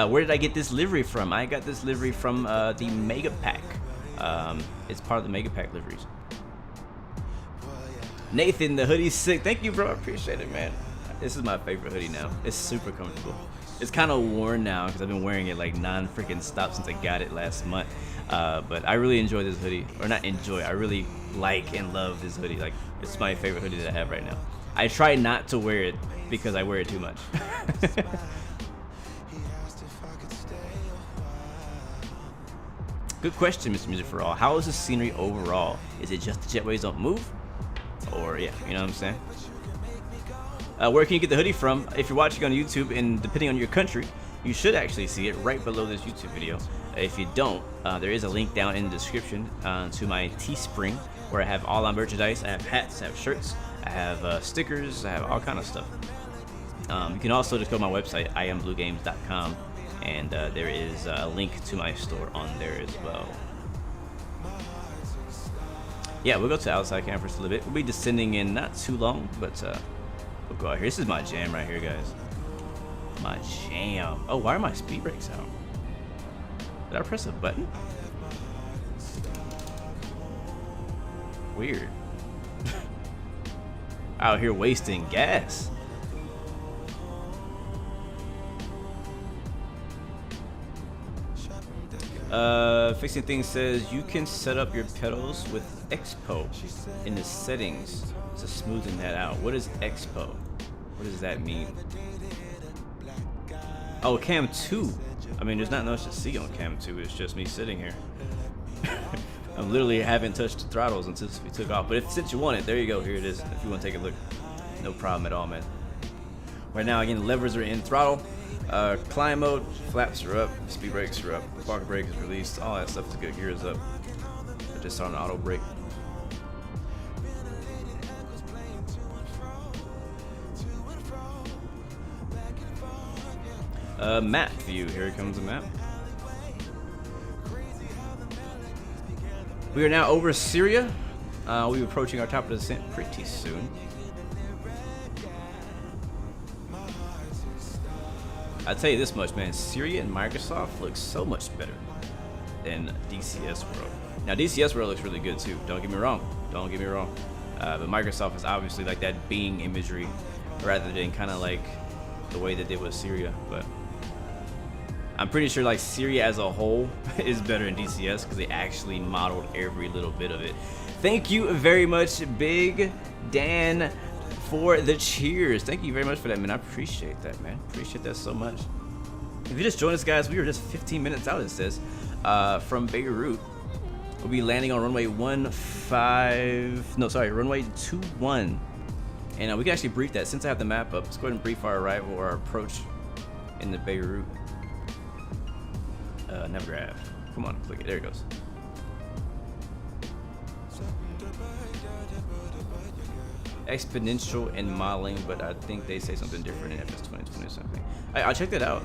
Where did I get this livery from? I got this livery from the Mega Pack. It's part of the Mega Pack liveries. Nathan, the hoodie's sick. Thank you, bro. I appreciate it, man. This is my favorite hoodie now. It's super comfortable. It's kind of worn now because I've been wearing it like non-freaking stop since I got it last month. But I really enjoy this hoodie, or not enjoy. I really like and love this hoodie. Like It's my favorite hoodie that I have right now. I try not to wear it because I wear it too much. Good question, Mr. Music for All. How is the scenery overall? Is it just the jetways don't move? Or, yeah, you know what I'm saying? Where can you get the hoodie from? If you're watching on YouTube, and depending on your country, you should actually see it right below this YouTube video. If you don't, there is a link down in the description to my Teespring, where I have all my merchandise. I have hats, I have shirts, I have stickers, I have all kind of stuff. You can also just go to my website, iambluegames.com, and there is a link to my store on there as well. Yeah, we'll go to outside camp for a little bit. We'll be descending in not too long, but we'll go out here. This is my jam right here, guys. My jam. Oh, why are my speed brakes out? Did I press a button? Weird. Out here wasting gas. Fixing things says you can set up your pedals with Expo in the settings to smoothen that out. What is Expo? What does that mean? Oh, Cam 2. I mean, there's not much to see on Cam 2. It's just me sitting here. I literally haven't touched the throttles until we took off. But since you want it, there you go. Here it is. If you want to take a look, no problem at all, man. Right now, again, the levers are in throttle. Climb mode, flaps are up, speed brakes are up, park brake is released, all that stuff is good. Gears up. I just on auto brake. Map view. Here comes the map. We are now over Syria. We'll be approaching our top of the descent pretty soon. I'll tell you this much, man. Syria and Microsoft looks so much better than DCS World. Now, DCS World looks really good too. Don't get me wrong. Don't get me wrong. But Microsoft is obviously like that Bing imagery, rather than kind of like the way that they did with Syria. But I'm pretty sure like Syria as a whole is better than DCS because they actually modeled every little bit of it. Thank you very much, Big Dan, for the cheers. Thank you very much for that, man. I appreciate that, man. Appreciate that so much. If you just joined us, guys, we were just 15 minutes out, it says, from Beirut. We'll be landing on runway runway 21. And we can actually brief that. Since I have the map up, let's go ahead and brief our arrival or our approach in the Beirut. Navigraph. Come on, click it. There it goes. Exponential in modeling, but I think they say something different in FS 2020 or something. I'll check that out.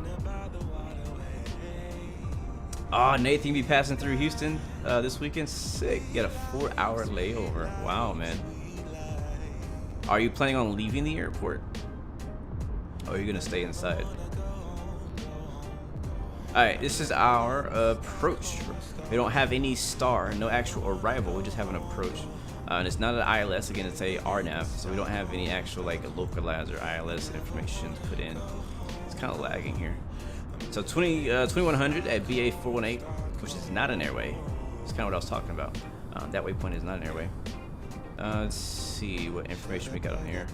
Oh, Nathan be passing through Houston this weekend. Sick. You got a 4-hour layover. Wow, man. Are you planning on leaving the airport? Or are you gonna stay inside? Alright, this is our approach. We don't have any star, no actual arrival, we just have an approach. And it's not an ILS, again, it's a RNAV, so we don't have any actual like localizer ILS information put in. It's kind of lagging here. So 2100 at BA 418, which is not an airway. It's kind of what I was talking about. That waypoint is not an airway. Let's see what information we got on here.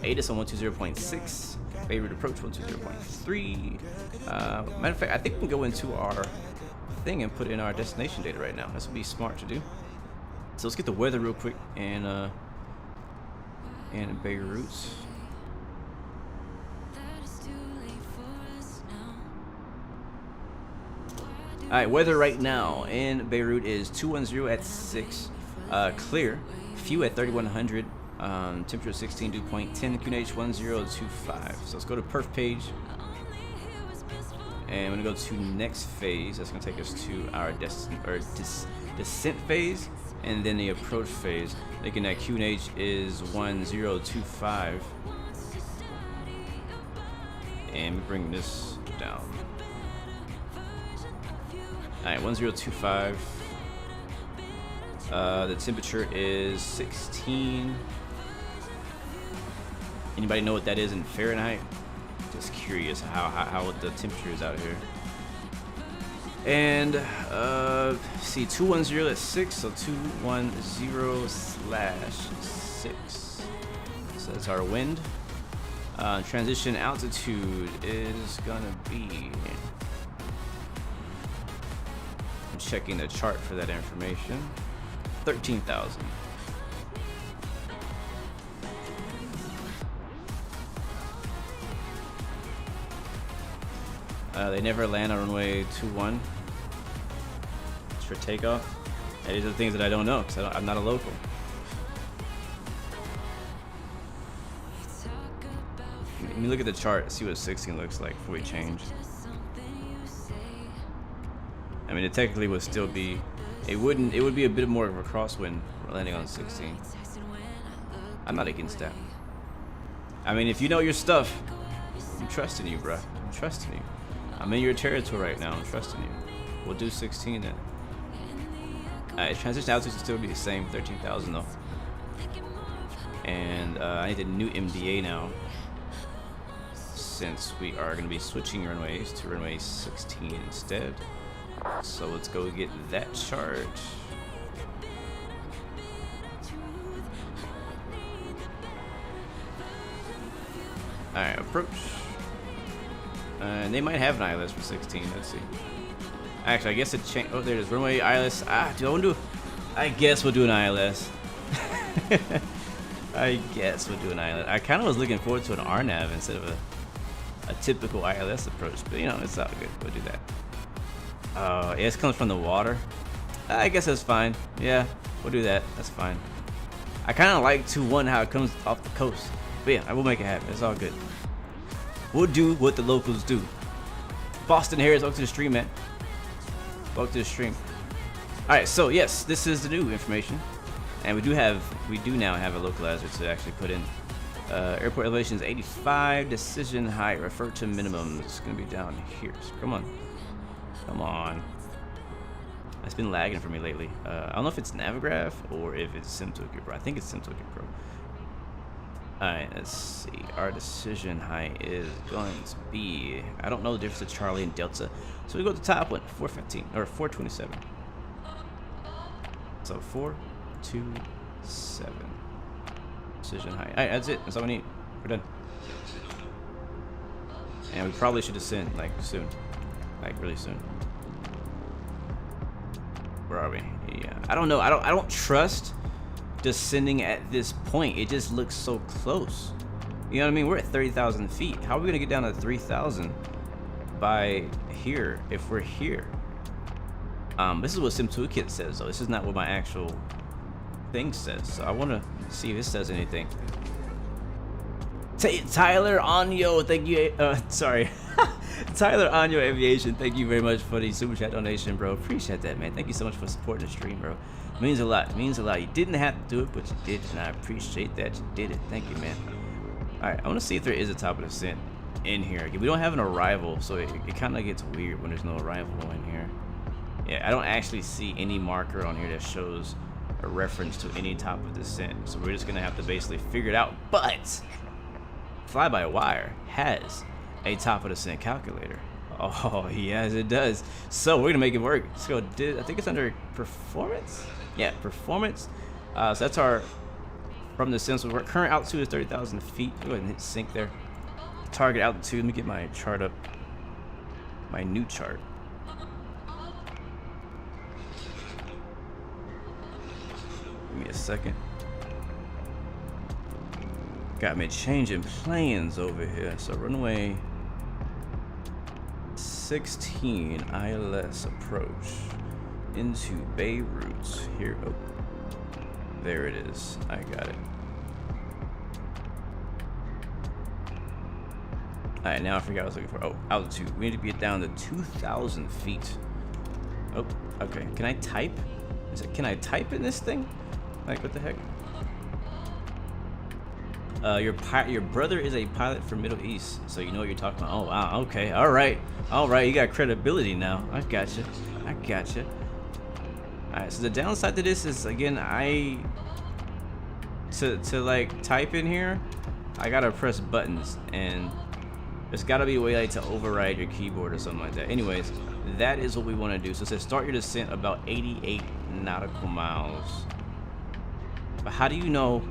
ATIS on 120.6. Beirut approach 120.3. Matter of fact, I think we can go into our thing and put in our destination data right now. This would be smart to do. So let's get the weather real quick in Beirut. All right, weather right now in Beirut is 210 at 6, clear, few at 3100. Temperature 16, dew point 10, QNH 1025. So let's go to perf page. And I'm gonna go to next phase. That's gonna take us to our descent phase, and then the approach phase. Thinking that QNH is 1025. And we bring this down. Alright, 1025. The temperature is 16. Anybody know what that is in Fahrenheit? Just curious how the temperature is out here. And see, 210 at 6, so 210/6. So that's our wind. Transition altitude is gonna be. I'm checking the chart for that information. 13,000. They never land on runway 21. It's for takeoff. And these are the things that I don't know because I'm not a local. Let me look at the chart, see what 16 looks like before we change. I mean, it technically would still be. It would be a bit more of a crosswind landing on 16. I'm not against that. I mean, if you know your stuff, I'm trusting you, bruh. I'm trusting you. I'm in your territory right now. I'm trusting you. We'll do 16 then. Transition altitude will still be the same, 13,000 though. And I need a new MDA now, since we are going to be switching runways to runway 16 instead. So let's go get that chart. Alright, approach. And they might have an ILS for 16. Let's see. Actually, I guess it changed. Oh, there it is. Runway ILS. Do I want to do? I guess we'll do an ILS. I guess we'll do an ILS. I kind of was looking forward to an RNAV instead of a typical ILS approach, but you know, it's all good. We'll do that. Yeah, it comes from the water. I guess that's fine. Yeah, we'll do that. That's fine. I kind of like 2-1 how it comes off the coast. But yeah, I will make it happen. It's all good. We'll do what the locals do. Boston Harris, welcome to the stream, man. Welcome to the stream. Alright, so yes, this is the new information. And we do now have a localizer to actually put in. Airport elevation is 85, decision height, refer to minimum. It's gonna be down here. So come on. Come on. It's been lagging for me lately. I don't know if it's Navigraph or if it's SimToolKit Pro. I think it's SimToolKit Pro. Alright, let's see. Our decision height is going to be, I don't know the difference of Charlie and Delta. So we go to the top one, 415 or 427. So 427. Decision height. Alright, that's it. That's all we need. We're done. And we probably should descend like soon. Like really soon. Where are we? Yeah. I don't know. I don't trust descending at this point. It just looks so close. You know what I mean? We're at 30,000 feet. How are we gonna get down to 3,000 by here if we're here? This is what SimToolKit says though. This is not what my actual thing says. So I want to see if this says anything. Tyler Onyo, thank you. Sorry. Tyler Onyo Aviation, thank you very much for the super chat donation, bro. Appreciate that, man. Thank you so much for supporting the stream, bro. It means a lot. It means a lot. You didn't have to do it, but you did, and I appreciate that you did it. Thank you, man. All right, I want to see if there is a top of descent in here. We don't have an arrival, so it kind of gets weird when there's no arrival in here. Yeah, I don't actually see any marker on here that shows a reference to any top of descent, so we're just gonna have to basically figure it out. But Fly-by-Wire has a top of descent calculator. Oh yes, it does. So we're gonna make it work. Let's go. I think it's under performance. Yeah, performance. So that's our from the sim. So our current altitude is 30,000 feet. Go ahead and hit sync there. Target altitude. Let me get my chart up. My new chart. Give me a second. Got me changing plans over here. So runway 16 ILS approach into Beirut. Here, oh, there it is. I got it. Alright, now I forgot what I was looking for. Oh, altitude. We need to be down to 2,000 feet. Oh, okay. Can I type? Can I type in this thing? Like, what the heck? Your brother is a pilot from Middle East, so you know what you're talking about. Oh wow, okay, all right, you got credibility now. I gotcha. All right, so the downside to this is, again, to like type in here, I gotta press buttons, and There's got to be a way like to override your keyboard or something like that. Anyways, that is what we want to do. So it says start your descent about 88 nautical miles. But how do you know?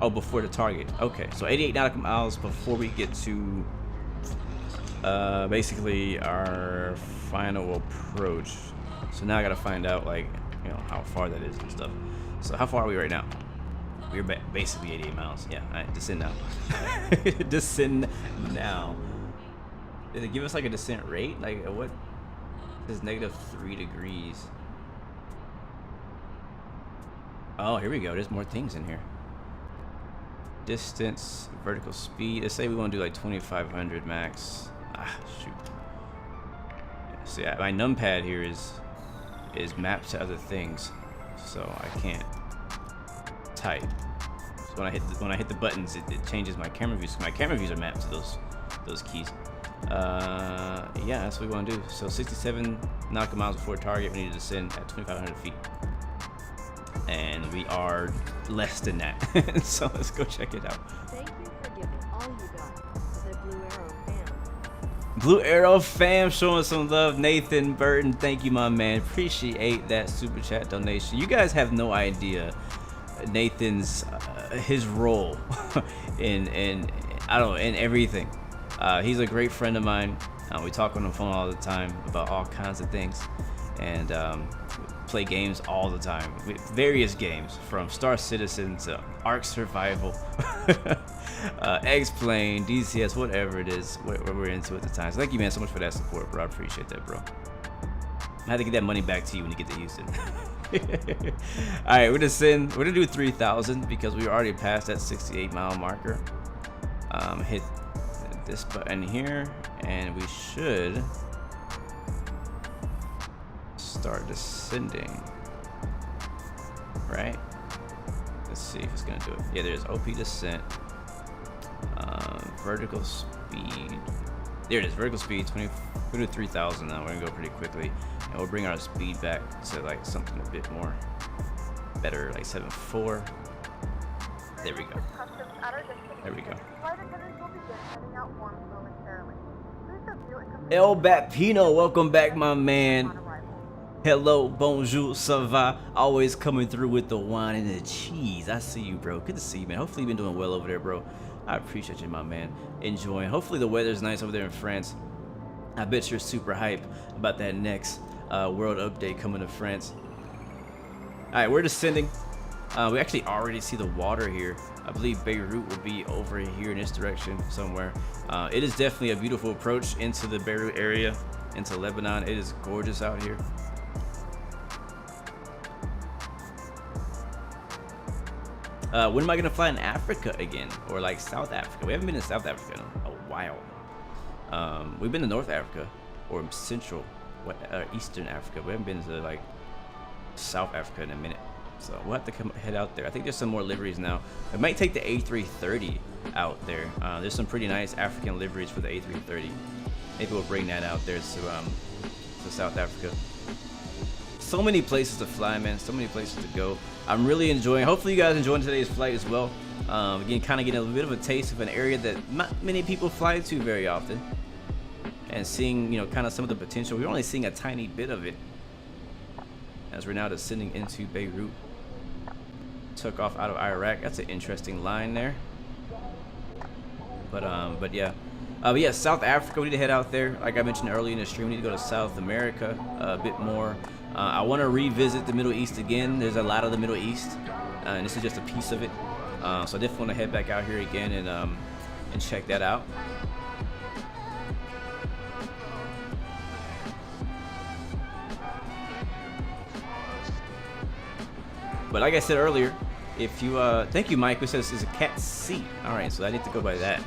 Oh, before the target. Okay, so 88 nautical miles before we get to basically our final approach. So now I gotta find out, like, you know, how far that is and stuff. So how far are we right now? We're basically 88 miles. Yeah, all right, descend now. Descend now. Did it give us like a descent rate? Like what? It's -3 degrees. Oh, here we go. There's more things in here. Distance, vertical speed. Let's say we want to do like 2,500 max. Ah, shoot. Yeah, see, my numpad here is mapped to other things, so I can't type. So when I hit the buttons, it changes my camera views. My camera views are mapped to those keys. Yeah, that's what we want to do. So 67 nautical miles before target. We need to descend at 2,500 feet. And we are less than that. So let's go check it out. Thank you for giving all you got to the Blue Arrow fam. Blue Arrow fam showing some love. Nathan Burton, thank you, my man. Appreciate that super chat donation. You guys have no idea Nathan's his role in I don't know, in everything. He's a great friend of mine. We talk on the phone all the time about all kinds of things, and play games all the time. Various games, from Star Citizen to Ark Survival, X-Plane, DCS, whatever it is, what we're into at the time. So thank you, man, so much for that support, bro. I appreciate that, bro. I have to get that money back to you when you get to Houston. All right, we're gonna do 3,000 because we already passed that 68-mile marker. Hit this button here, and we should start descending. Right? Let's see if it's gonna do it. Yeah, there's OP descent. Vertical speed. There it is. Vertical speed 20. We'll do 3,000 now. We're gonna go pretty quickly, and we'll bring our speed back to like something a bit more better, like 7.4. There we go. There we go. El Bapino, welcome back, my man. Hello, bonjour, ça va? Always coming through with the wine and the cheese. I see you, bro. Good to see you, man. Hopefully you've been doing well over there, bro. I appreciate you, my man. Enjoying. Hopefully the weather's nice over there in France. I bet you're super hype about that next world update coming to France. All right, we're descending. We actually already see the water here. I believe Beirut will be over here in this direction somewhere. It is definitely a beautiful approach into the Beirut area, into Lebanon. It is gorgeous out here. When am I gonna fly in Africa again, or like South Africa? We haven't been in South Africa in a while. We've been to North Africa or Central, Eastern Africa. We haven't been to like South Africa in a minute, so we'll have to head out there. I think there's some more liveries now. I might take the A330 out there. There's some pretty nice African liveries for the A330. Maybe we'll bring that out there to South Africa. So many places to fly, man. So many places to go. I'm really enjoying. Hopefully you guys enjoyed today's flight as well. Again, kind of getting a bit of a taste of an area that not many people fly to very often, and seeing, you know, kind of some of the potential. We're only seeing a tiny bit of it as we're now descending into Beirut. Took off out of Iraq. That's an interesting line there. But yeah. But yeah, South Africa, we need to head out there. Like I mentioned earlier in the stream, we need to go to South America a bit more. I want to revisit the Middle East again. There's a lot of the Middle East, and this is just a piece of it. So I definitely want to head back out here again and check that out. But like I said earlier, if you thank you, Mike, who says it's a Cat C. All right, so I need to go by that.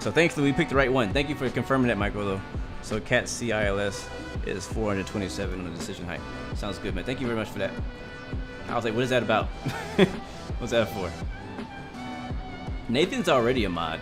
So thankfully we picked the right one. Thank you for confirming that, Michael, though. So Cat CILS is 427 on the decision height. Sounds good, man. Thank you very much for that. I was like, what is that about? What's that for? Nathan's already a mod.